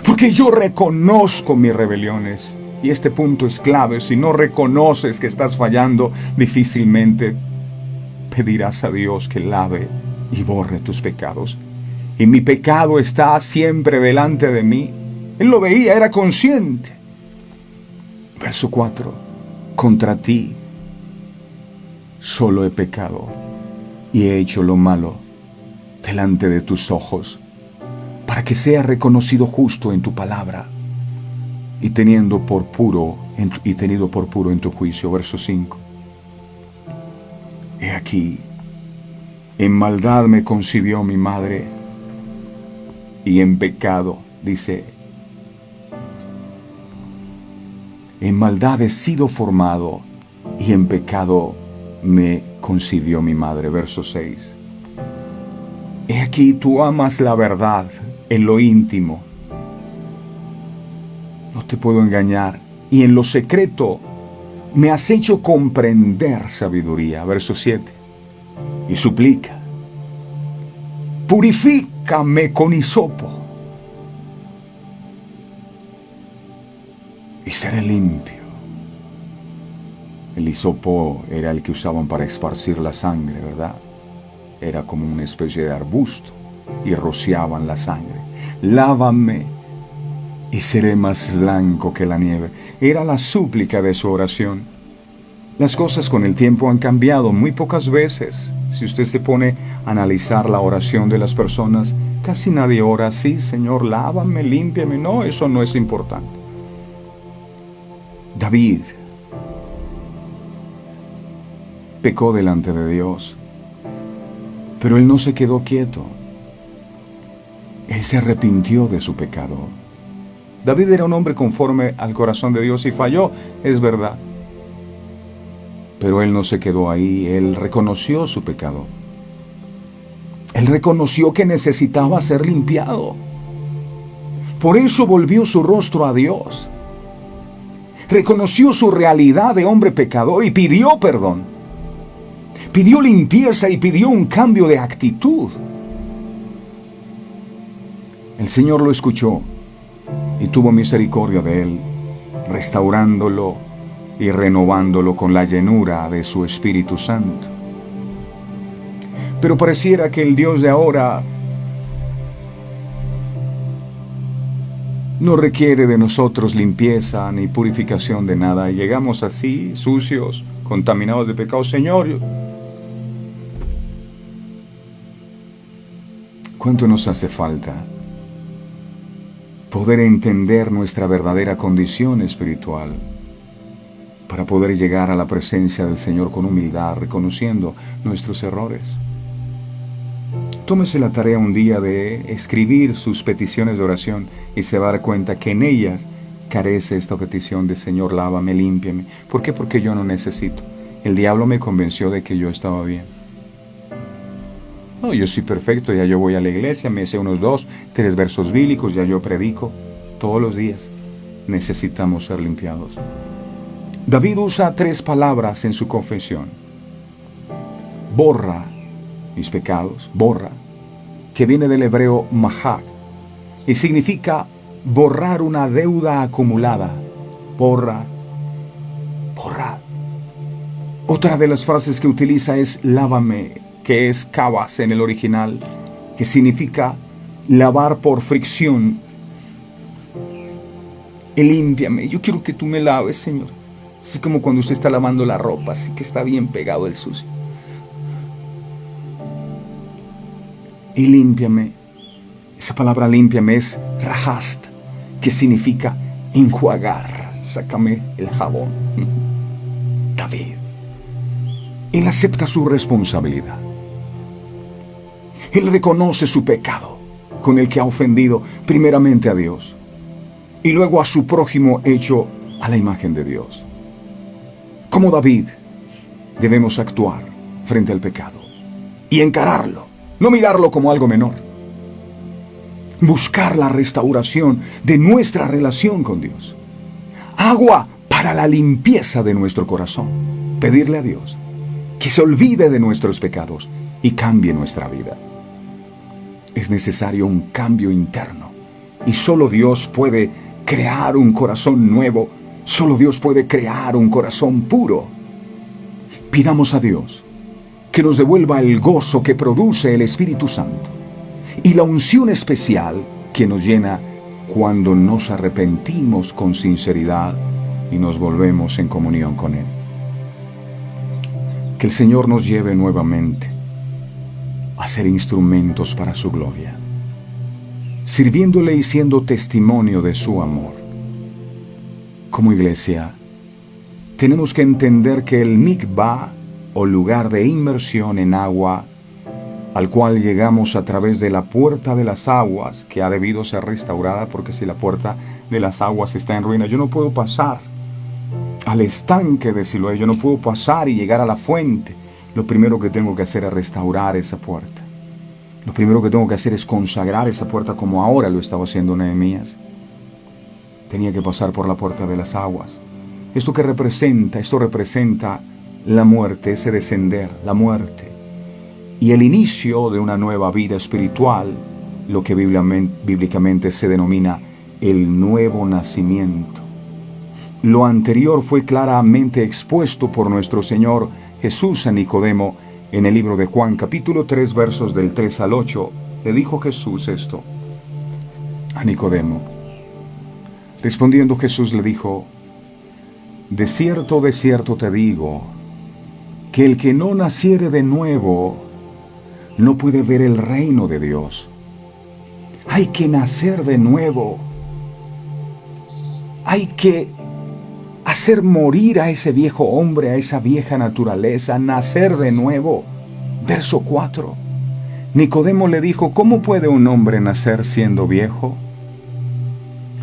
Porque yo reconozco mis rebeliones. Y este punto es clave. Si no reconoces que estás fallando, difícilmente pedirás a Dios que lave y borre tus pecados. Y mi pecado está siempre delante de mí. Él lo veía, era consciente. Verso 4. Contra ti solo he pecado y he hecho lo malo delante de tus ojos, para que sea reconocido justo en tu palabra y tenido por puro en tu juicio. Verso 5. He aquí, en maldad me concibió mi madre, y en pecado, dice, en maldad he sido formado, y en pecado me concibió mi madre. Verso 6. He aquí, tú amas la verdad en lo íntimo. No te puedo engañar. Y en lo secreto me has hecho comprender sabiduría. Verso 7. Y suplica, purifícame con hisopo, y seré limpio. El hisopo era el que usaban para esparcir la sangre, ¿verdad? Era como una especie de arbusto, y rociaban la sangre. Lávame, y seré más blanco que la nieve. Era la súplica de su oración. Las cosas con el tiempo han cambiado muy pocas veces. Si usted se pone a analizar la oración de las personas, casi nadie ora así, Señor, lávame, límpiame. No, eso no es importante. David pecó delante de Dios, pero él no se quedó quieto. Él se arrepintió de su pecado. David era un hombre conforme al corazón de Dios y falló, es verdad. Pero él no se quedó ahí, él reconoció su pecado. Él reconoció que necesitaba ser limpiado. Por eso volvió su rostro a Dios. reconoció su realidad de hombre pecador y pidió perdón. Pidió limpieza y pidió un cambio de actitud. El Señor lo escuchó y tuvo misericordia de él, restaurándolo y renovándolo con la llenura de su Espíritu Santo. Pero pareciera que el Dios de ahora no requiere de nosotros limpieza ni purificación de nada. Y llegamos así, sucios, contaminados de pecado. Señor, ¿cuánto nos hace falta poder entender nuestra verdadera condición espiritual para poder llegar a la presencia del Señor con humildad, reconociendo nuestros errores? Tómese la tarea un día de escribir sus peticiones de oración y se va a dar cuenta que en ellas carece esta petición de Señor, lávame, límpiame. ¿Por qué? Porque yo no necesito. El diablo me convenció de que yo estaba bien. No, yo soy perfecto, ya yo voy a la iglesia, me sé unos 2, 3 versos bíblicos, ya yo predico todos los días. Necesitamos ser limpiados. David usa 3 palabras en su confesión. Borra mis pecados, borra, que viene del hebreo mahak, y significa borrar una deuda acumulada. Borra, borra. Otra de las frases que utiliza es lávame, que es kavas en el original, que significa lavar por fricción. Y límpiame, yo quiero que tú me laves, Señor. Así como cuando usted está lavando la ropa, así que está bien pegado el sucio. Y límpiame. Esa palabra límpiame es rahast, que significa enjuagar. Sácame el jabón. David. Él acepta su responsabilidad. Él reconoce su pecado con el que ha ofendido primeramente a Dios y luego a su prójimo hecho a la imagen de Dios. Como David, debemos actuar frente al pecado y encararlo. No mirarlo como algo menor. Buscar la restauración de nuestra relación con Dios. Agua para la limpieza de nuestro corazón. Pedirle a Dios que se olvide de nuestros pecados y cambie nuestra vida. Es necesario un cambio interno. Y solo Dios puede crear un corazón nuevo. Solo Dios puede crear un corazón puro. Pidamos a Dios que nos devuelva el gozo que produce el Espíritu Santo y la unción especial que nos llena cuando nos arrepentimos con sinceridad y nos volvemos en comunión con Él. Que el Señor nos lleve nuevamente a ser instrumentos para su gloria, sirviéndole y siendo testimonio de su amor. Como iglesia, tenemos que entender que el mikvah, o lugar de inmersión en agua, al cual llegamos a través de la puerta de las aguas, que ha debido ser restaurada, porque si la puerta de las aguas está en ruinas, yo no puedo pasar al estanque de Siloé, yo no puedo pasar y llegar a la fuente. Lo primero que tengo que hacer es restaurar esa puerta. Lo primero que tengo que hacer es consagrar esa puerta como ahora lo estaba haciendo Nehemías. Tenía que pasar por la puerta de las aguas. Esto representa la muerte, ese descender, la muerte. Y el inicio de una nueva vida espiritual, lo que bíblicamente se denomina el nuevo nacimiento. Lo anterior fue claramente expuesto por nuestro Señor Jesús a Nicodemo en el libro de Juan, capítulo 3, versos del 3 al 8. Le dijo Jesús esto a Nicodemo. Respondiendo Jesús le dijo: de cierto te digo, que el que no naciere de nuevo no puede ver el reino de Dios. Hay que nacer de nuevo. Hay que hacer morir a ese viejo hombre, a esa vieja naturaleza, nacer de nuevo. Verso 4. Nicodemo le dijo: ¿cómo puede un hombre nacer siendo viejo?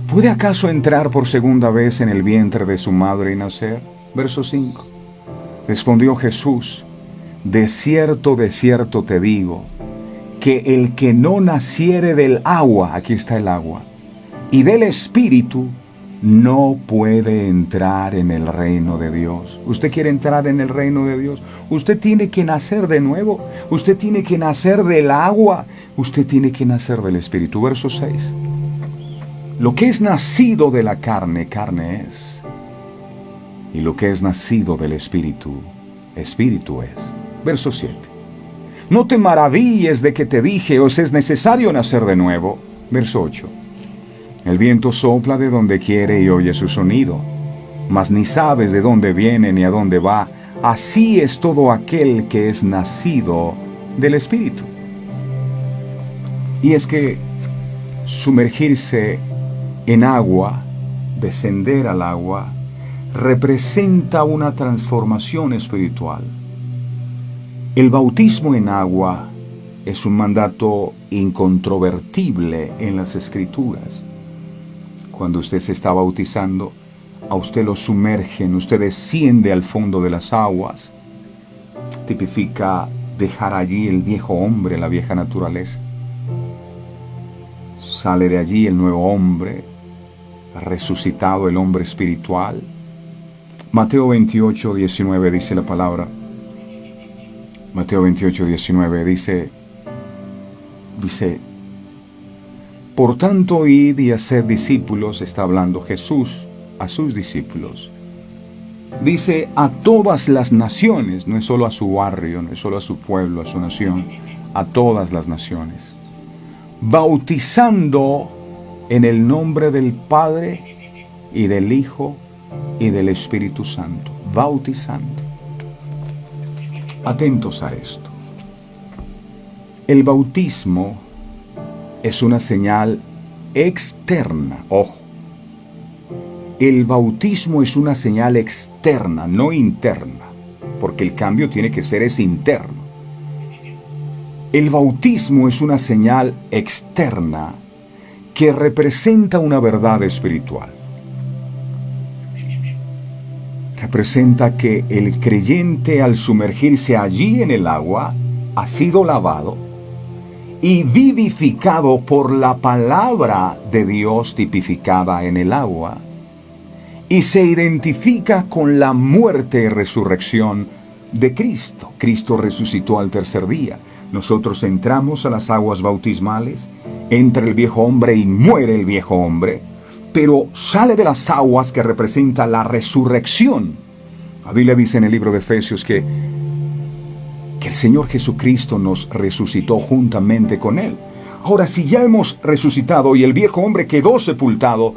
¿Puede acaso entrar por segunda vez en el vientre de su madre y nacer? Verso 5. Respondió Jesús: de cierto te digo, que el que no naciere del agua, aquí está el agua, y del Espíritu, no puede entrar en el reino de Dios. ¿Usted quiere entrar en el reino de Dios? Usted tiene que nacer de nuevo. Usted tiene que nacer del agua. Usted tiene que nacer del Espíritu. Verso 6. Lo que es nacido de la carne, carne es. Y lo que es nacido del Espíritu, Espíritu es. Verso 7. No te maravilles de que te dije, os es necesario nacer de nuevo. Verso 8. El viento sopla de donde quiere y oye su sonido, mas ni sabes de dónde viene ni a dónde va. Así es todo aquel que es nacido del Espíritu. Y es que sumergirse en agua, descender al agua, representa una transformación espiritual. El bautismo en agua es un mandato incontrovertible en las Escrituras. Cuando usted se está bautizando, a usted lo sumergen, usted desciende al fondo de las aguas. Tipifica dejar allí el viejo hombre, la vieja naturaleza. Sale de allí el nuevo hombre, resucitado el hombre espiritual. Mateo 28, 19 dice la palabra. Mateo 28, 19 dice, por tanto, id y haced discípulos, está hablando Jesús a sus discípulos. Dice, a todas las naciones, no es solo a su barrio, no es solo a su pueblo, a su nación, a todas las naciones, bautizando en el nombre del Padre y del Hijo y del Espíritu Santo, bautizando. Atentos a esto. El bautismo es una señal externa, ojo. El bautismo es una señal externa, no interna, porque el cambio tiene que ser interno. El bautismo es una señal externa que representa una verdad espiritual. Representa que el creyente, al sumergirse allí en el agua, ha sido lavado y vivificado por la palabra de Dios tipificada en el agua, y se identifica con la muerte y resurrección de Cristo. Cristo resucitó al tercer día. Nosotros entramos a las aguas bautismales, entra el viejo hombre y muere el viejo hombre, pero sale de las aguas que representa la resurrección. La Biblia dice en el libro de Efesios que el Señor Jesucristo nos resucitó juntamente con Él. Ahora, si ya hemos resucitado y el viejo hombre quedó sepultado,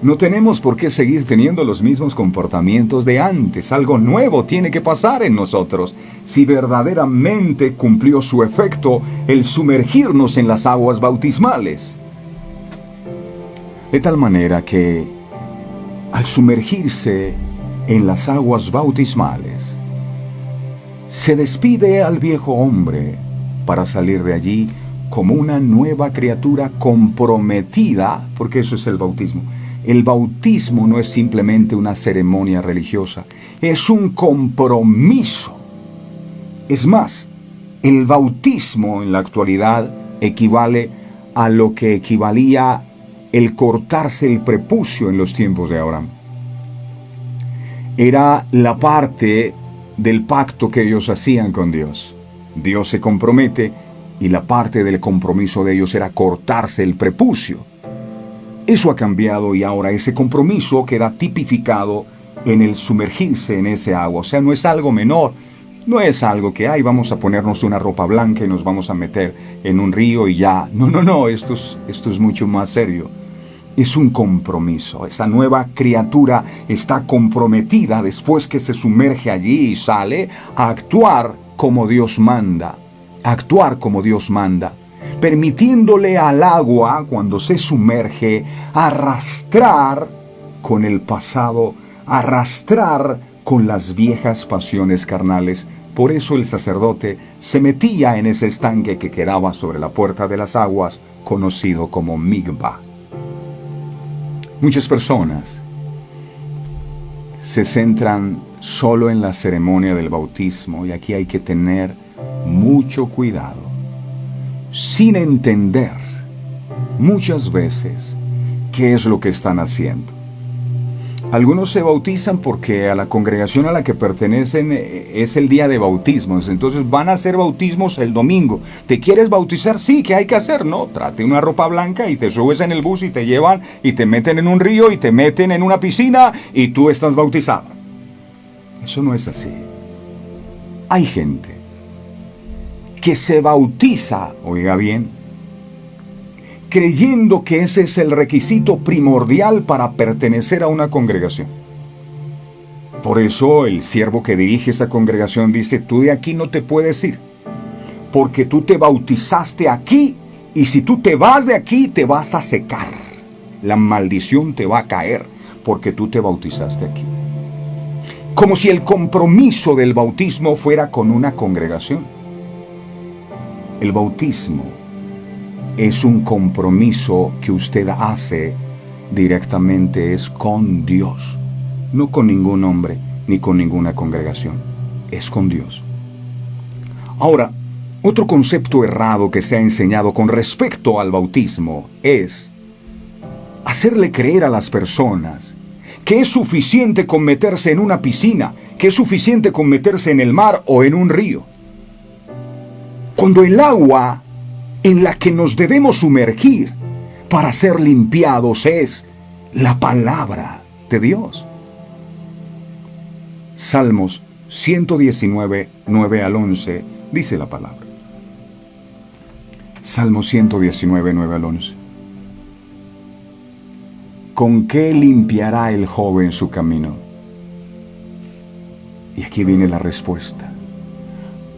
no tenemos por qué seguir teniendo los mismos comportamientos de antes. Algo nuevo tiene que pasar en nosotros si verdaderamente cumplió su efecto el sumergirnos en las aguas bautismales. De tal manera que, al sumergirse en las aguas bautismales, se despide al viejo hombre para salir de allí como una nueva criatura comprometida, porque eso es el bautismo. El bautismo no es simplemente una ceremonia religiosa, es un compromiso. Es más, el bautismo en la actualidad equivale a lo que equivalía el cortarse el prepucio en los tiempos de Abraham. Era la parte del pacto que ellos hacían con Dios. Dios se compromete y la parte del compromiso de ellos era cortarse el prepucio. Eso ha cambiado y ahora ese compromiso queda tipificado en el sumergirse en ese agua. O sea, no es algo menor, no es algo que, vamos a ponernos una ropa blanca y nos vamos a meter en un río y ya. No, esto es mucho más serio. Es un compromiso. Esa nueva criatura está comprometida después que se sumerge allí y sale a actuar como Dios manda. Permitiéndole al agua, cuando se sumerge, arrastrar con el pasado, arrastrar con las viejas pasiones carnales. Por eso el sacerdote se metía en ese estanque que quedaba sobre la puerta de las aguas, conocido como Migba. Muchas personas se centran solo en la ceremonia del bautismo, y aquí hay que tener mucho cuidado, sin entender muchas veces qué es lo que están haciendo. Algunos se bautizan porque a la congregación a la que pertenecen es el día de bautismos. Entonces van a hacer bautismos el domingo. ¿Te quieres bautizar? Sí, ¿qué hay que hacer? No, trate una ropa blanca y te subes en el bus y te llevan y te meten en un río y te meten en una piscina y tú estás bautizado. Eso no es así. Hay gente que se bautiza, oiga bien, creyendo que ese es el requisito primordial para pertenecer a una congregación. Por eso el siervo que dirige esa congregación dice: tú de aquí no te puedes ir, porque tú te bautizaste aquí, y si tú te vas de aquí te vas a secar. La maldición te va a caer, porque tú te bautizaste aquí. Como si el compromiso del bautismo fuera con una congregación. El bautismo es un compromiso que usted hace directamente, es con Dios, no con ningún hombre ni con ninguna congregación, es con Dios. Ahora, otro concepto errado que se ha enseñado con respecto al bautismo es hacerle creer a las personas que es suficiente con meterse en una piscina, que es suficiente con meterse en el mar o en un río, cuando el agua en la que nos debemos sumergir para ser limpiados es la palabra de Dios. Salmos 119, 9 al 11, dice la palabra. Salmos 119, 9 al 11. ¿Con qué limpiará el joven su camino? Y aquí viene la respuesta: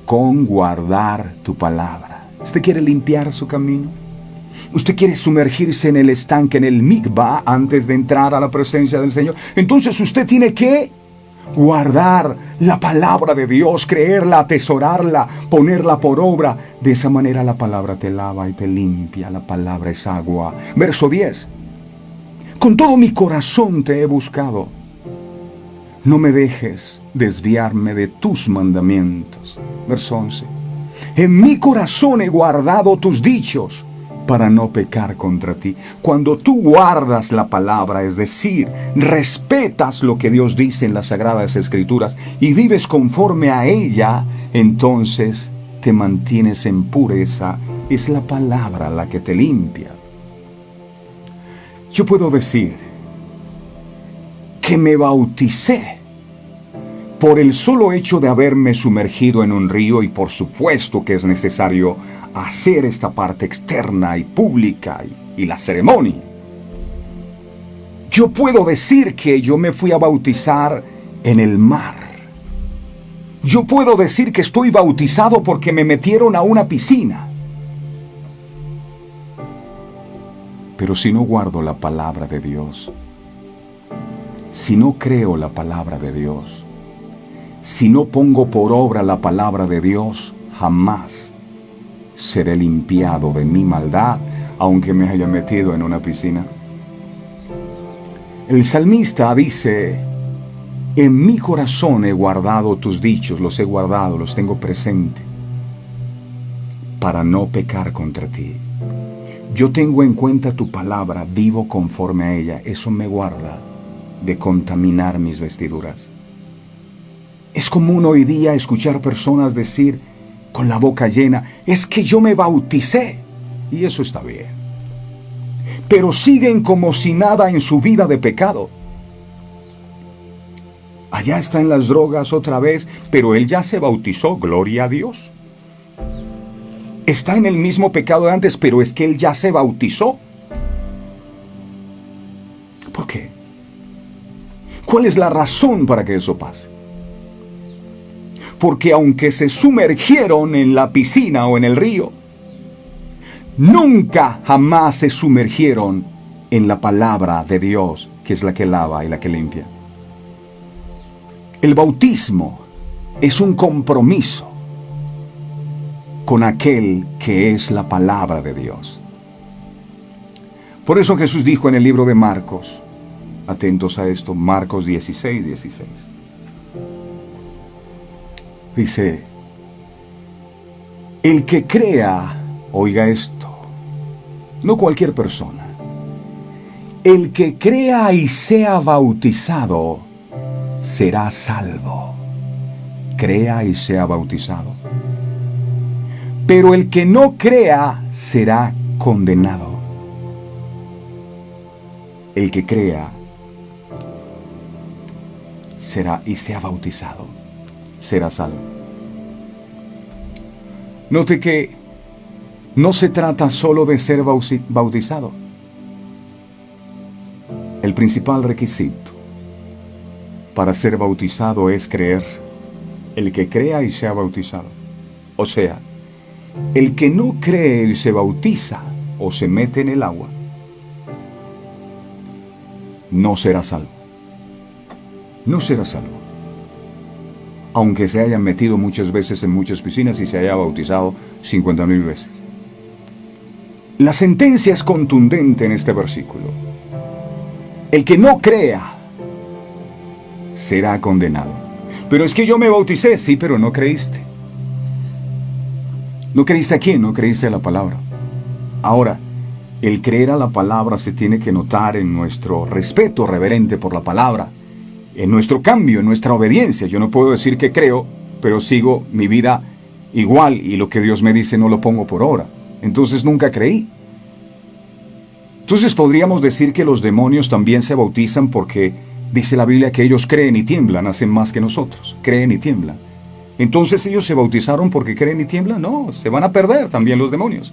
con guardar tu palabra. ¿Usted quiere limpiar su camino? ¿Usted quiere sumergirse en el estanque, en el mikvah, antes de entrar a la presencia del Señor? Entonces usted tiene que guardar la palabra de Dios, creerla, atesorarla, ponerla por obra. De esa manera la palabra te lava y te limpia. La palabra es agua. Verso 10. Con todo mi corazón te he buscado. No me dejes desviarme de tus mandamientos. Verso 11. En mi corazón he guardado tus dichos para no pecar contra ti. Cuando tú guardas la palabra, es decir, respetas lo que Dios dice en las Sagradas Escrituras y vives conforme a ella, entonces te mantienes en pureza. Es la palabra la que te limpia. Yo puedo decir que me bauticé por el solo hecho de haberme sumergido en un río, y por supuesto que es necesario hacer esta parte externa y pública y la ceremonia. Yo puedo decir que yo me fui a bautizar en el mar. Yo puedo decir que estoy bautizado porque me metieron a una piscina. Pero si no guardo la palabra de Dios, si no creo la palabra de Dios, si no pongo por obra la palabra de Dios, jamás seré limpiado de mi maldad, aunque me haya metido en una piscina. El salmista dice: en mi corazón he guardado tus dichos, los he guardado, los tengo presente, para no pecar contra ti. Yo tengo en cuenta tu palabra, vivo conforme a ella. Eso me guarda de contaminar mis vestiduras. Es común hoy día escuchar personas decir con la boca llena: es que yo me bauticé. Y eso está bien. Pero siguen como si nada en su vida de pecado. Allá está en las drogas otra vez, pero él ya se bautizó, gloria a Dios. Está en el mismo pecado de antes, pero es que él ya se bautizó. ¿Por qué? ¿Cuál es la razón para que eso pase? Porque aunque se sumergieron en la piscina o en el río, nunca jamás se sumergieron en la palabra de Dios, que es la que lava y la que limpia. El bautismo es un compromiso con aquel que es la palabra de Dios. Por eso Jesús dijo en el libro de Marcos, atentos a esto, Marcos 16, 16. Dice: el que crea, oiga esto, no cualquier persona, El que crea y sea bautizado será salvo. Crea y sea bautizado. Pero el que no crea será condenado. El que crea será y sea bautizado será salvo. Note que no se trata solo de ser bautizado. El principal requisito para ser bautizado es creer. El que crea y sea bautizado. O sea, el que no cree y se bautiza o se mete en el agua, no será salvo. No será salvo. Aunque se haya metido muchas veces en muchas piscinas y se haya bautizado 50,000 veces. La sentencia es contundente en este versículo. El que no crea será condenado. Pero es que yo me bauticé, sí, pero no creíste. ¿No creíste a quién? No creíste a la palabra. Ahora, el creer a la palabra se tiene que notar en nuestro respeto reverente por la palabra, en nuestro cambio, en nuestra obediencia. Yo no puedo decir que creo, pero sigo mi vida igual y lo que Dios me dice no lo pongo por obra. Entonces nunca creí. Entonces podríamos decir que los demonios también se bautizan porque dice la Biblia que ellos creen y tiemblan, hacen más que nosotros, creen y tiemblan. Entonces ellos se bautizaron porque creen y tiemblan. No, se van a perder también los demonios.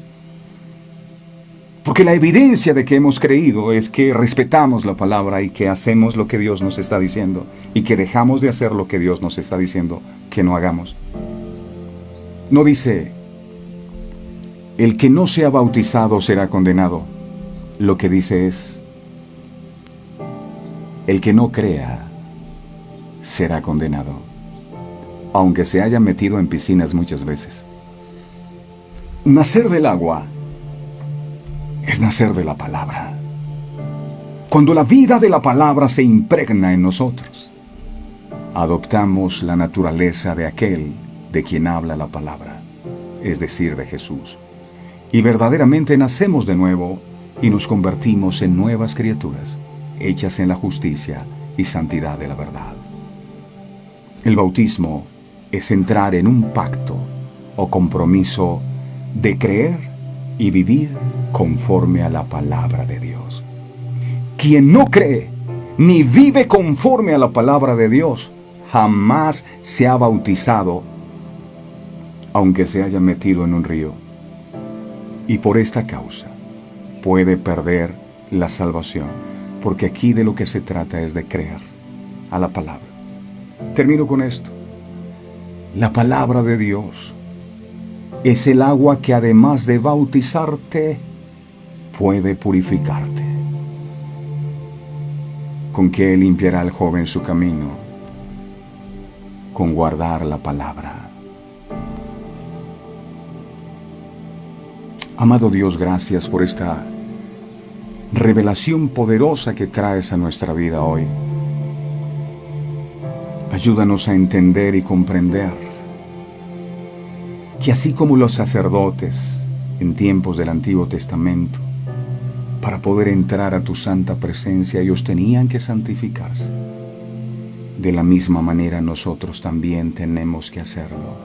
Porque la evidencia de que hemos creído es que respetamos la palabra y que hacemos lo que Dios nos está diciendo y que dejamos de hacer lo que Dios nos está diciendo que no hagamos. No dice, el que no sea bautizado será condenado. Lo que dice es, el que no crea será condenado, aunque se haya metido en piscinas muchas veces. Nacer del agua es nacer de la palabra. Cuando la vida de la palabra se impregna en nosotros, adoptamos la naturaleza de aquel de quien habla la palabra, es decir, de Jesús. Y verdaderamente nacemos de nuevo y nos convertimos en nuevas criaturas, hechas en la justicia y santidad de la verdad. El bautismo es entrar en un pacto o compromiso de creer y vivir conforme a la palabra de Dios. Quien no cree ni vive conforme a la palabra de Dios jamás se ha bautizado, aunque se haya metido en un río. Y por esta causa puede perder la salvación, porque aquí de lo que se trata es de creer a la palabra. Termino con esto. La palabra de Dios es el agua que además de bautizarte, puede purificarte. ¿Con qué limpiará el joven su camino? Con guardar la palabra. Amado Dios, gracias por esta revelación poderosa que traes a nuestra vida hoy. Ayúdanos a entender y comprender que así como los sacerdotes en tiempos del Antiguo Testamento, para poder entrar a tu santa presencia, ellos tenían que santificarse. De la misma manera nosotros también tenemos que hacerlo.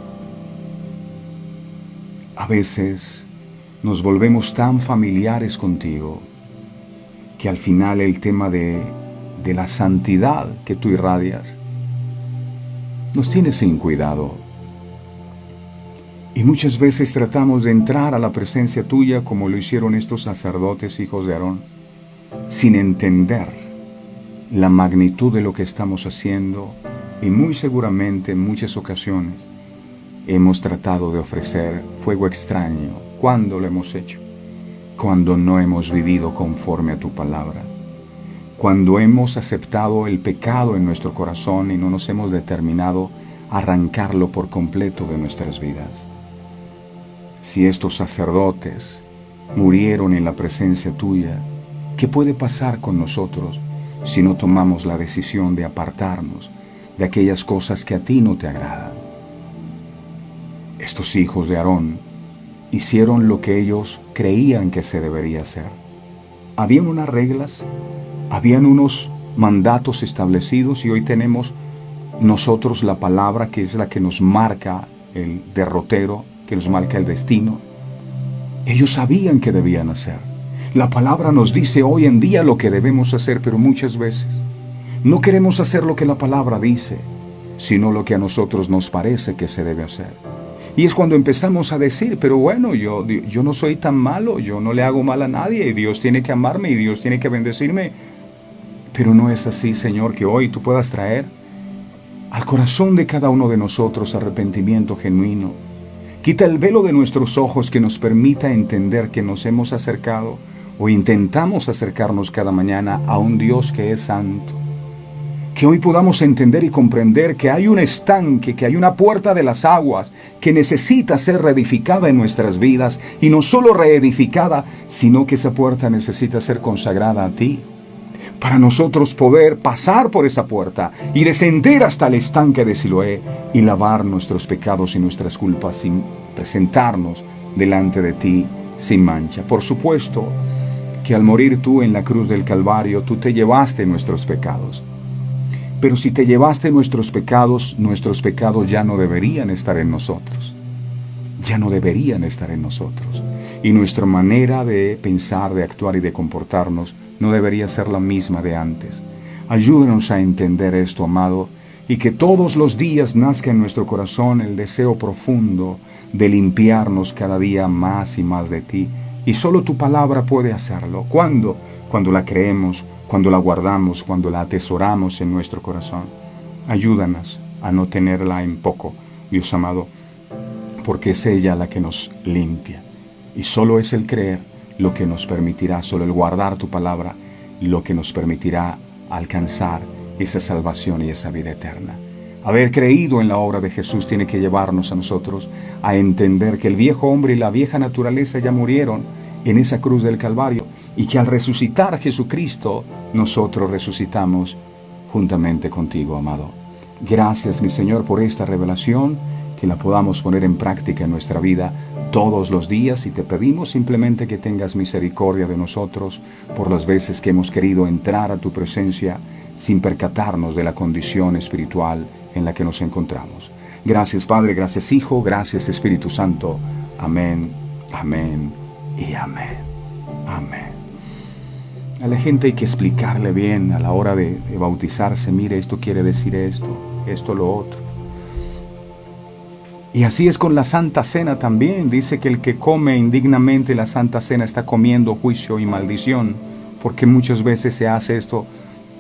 A veces nos volvemos tan familiares contigo que al final el tema de la santidad que tú irradias nos tiene sin cuidado. Y muchas veces tratamos de entrar a la presencia tuya como lo hicieron estos sacerdotes, hijos de Aarón, sin entender la magnitud de lo que estamos haciendo, y muy seguramente en muchas ocasiones hemos tratado de ofrecer fuego extraño. ¿Cuándo lo hemos hecho? Cuando no hemos vivido conforme a tu palabra. Cuando hemos aceptado el pecado en nuestro corazón y no nos hemos determinado a arrancarlo por completo de nuestras vidas. Si estos sacerdotes murieron en la presencia tuya, ¿qué puede pasar con nosotros si no tomamos la decisión de apartarnos de aquellas cosas que a ti no te agradan? Estos hijos de Aarón hicieron lo que ellos creían que se debería hacer. habían unas reglas, habían unos mandatos establecidos, y hoy tenemos nosotros la palabra, que es la que nos marca el derrotero, que nos marca el destino. Ellos sabían qué debían hacer. La palabra nos dice hoy en día lo que debemos hacer, pero muchas veces no queremos hacer lo que la palabra dice, sino lo que a nosotros nos parece que se debe hacer. Y es cuando empezamos a decir, pero bueno, yo no soy tan malo, yo no le hago mal a nadie, y Dios tiene que amarme, y Dios tiene que bendecirme. Pero no es así, Señor, que hoy tú puedas traer al corazón de cada uno de nosotros arrepentimiento genuino. Quita el velo de nuestros ojos que nos permita entender que nos hemos acercado o intentamos acercarnos cada mañana a un Dios que es santo. Que hoy podamos entender y comprender que hay un estanque, que hay una puerta de las aguas que necesita ser reedificada en nuestras vidas, y no solo reedificada, sino que esa puerta necesita ser consagrada a ti, para nosotros poder pasar por esa puerta y descender hasta el estanque de Siloé y lavar nuestros pecados y nuestras culpas sin presentarnos delante de ti sin mancha. Por supuesto que al morir tú en la cruz del Calvario, tú te llevaste nuestros pecados. Pero si te llevaste nuestros pecados ya no deberían estar en nosotros. Ya no deberían estar en nosotros. Y nuestra manera de pensar, de actuar y de comportarnos no debería ser la misma de antes. Ayúdanos a entender esto, amado, y que todos los días nazca en nuestro corazón el deseo profundo de limpiarnos cada día más y más de ti. Y solo tu palabra puede hacerlo. ¿Cuándo? Cuando la creemos, cuando la guardamos, cuando la atesoramos en nuestro corazón. Ayúdanos a no tenerla en poco, Dios amado, porque es ella la que nos limpia. Y solo es el creer lo que nos permitirá, solo el guardar tu palabra, lo que nos permitirá alcanzar esa salvación y esa vida eterna. Haber creído en la obra de Jesús tiene que llevarnos a nosotros a entender que el viejo hombre y la vieja naturaleza ya murieron en esa cruz del Calvario, y que al resucitar Jesucristo, nosotros resucitamos juntamente contigo, amado. Gracias, mi Señor, por esta revelación, que la podamos poner en práctica en nuestra vida todos los días, y te pedimos simplemente que tengas misericordia de nosotros por las veces que hemos querido entrar a tu presencia sin percatarnos de la condición espiritual en la que nos encontramos. Gracias, Padre, gracias, Hijo, gracias, Espíritu Santo. Amén, amén y amén. Amén. A la gente hay que explicarle bien a la hora de bautizarse. Mire, esto quiere decir esto, lo otro. Y así es con la Santa Cena también. Dice que el que come indignamente la Santa Cena está comiendo juicio y maldición, porque muchas veces se hace esto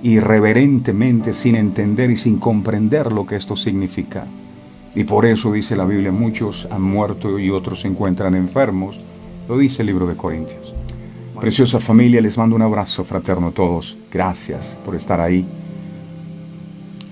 irreverentemente, sin entender y sin comprender lo que esto significa. Y por eso dice la Biblia, muchos han muerto y otros se encuentran enfermos. Lo dice el libro de Corintios. Preciosa familia, les mando un abrazo fraterno a todos. Gracias por estar ahí.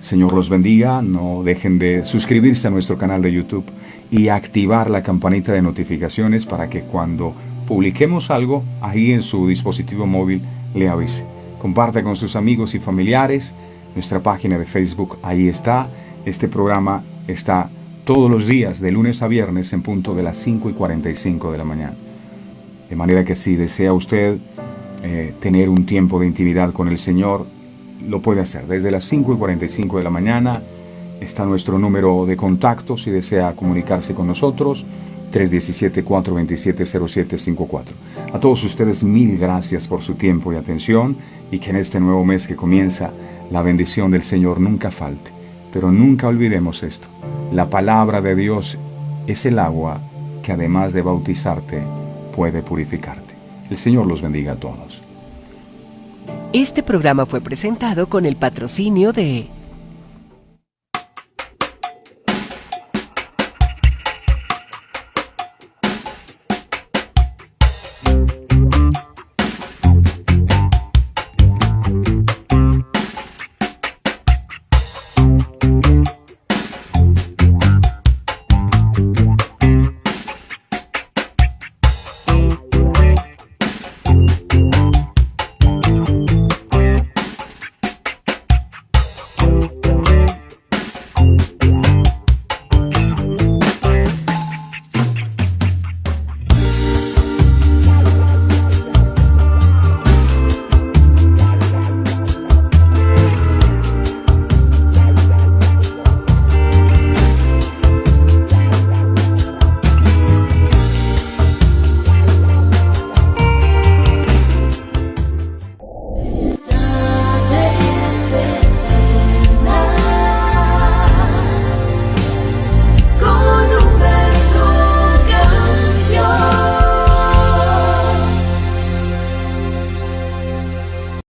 Señor los bendiga. No dejen de suscribirse a nuestro canal de YouTube y activar la campanita de notificaciones para que cuando publiquemos algo, ahí en su dispositivo móvil le avise. Comparte con sus amigos y familiares. Nuestra página de Facebook, ahí está. Este programa está todos los días, de lunes a viernes, en punto de las 5:45 de la mañana. De manera que si desea usted tener un tiempo de intimidad con el Señor, lo puede hacer. Desde las 5:45 de la mañana está nuestro número de contacto si desea comunicarse con nosotros, 317-427-0754. A todos ustedes, mil gracias por su tiempo y atención, y que en este nuevo mes que comienza, la bendición del Señor nunca falte. Pero nunca olvidemos esto: la palabra de Dios es el agua que, además de bautizarte, puede purificarte. El Señor los bendiga a todos. Este programa fue presentado con el patrocinio de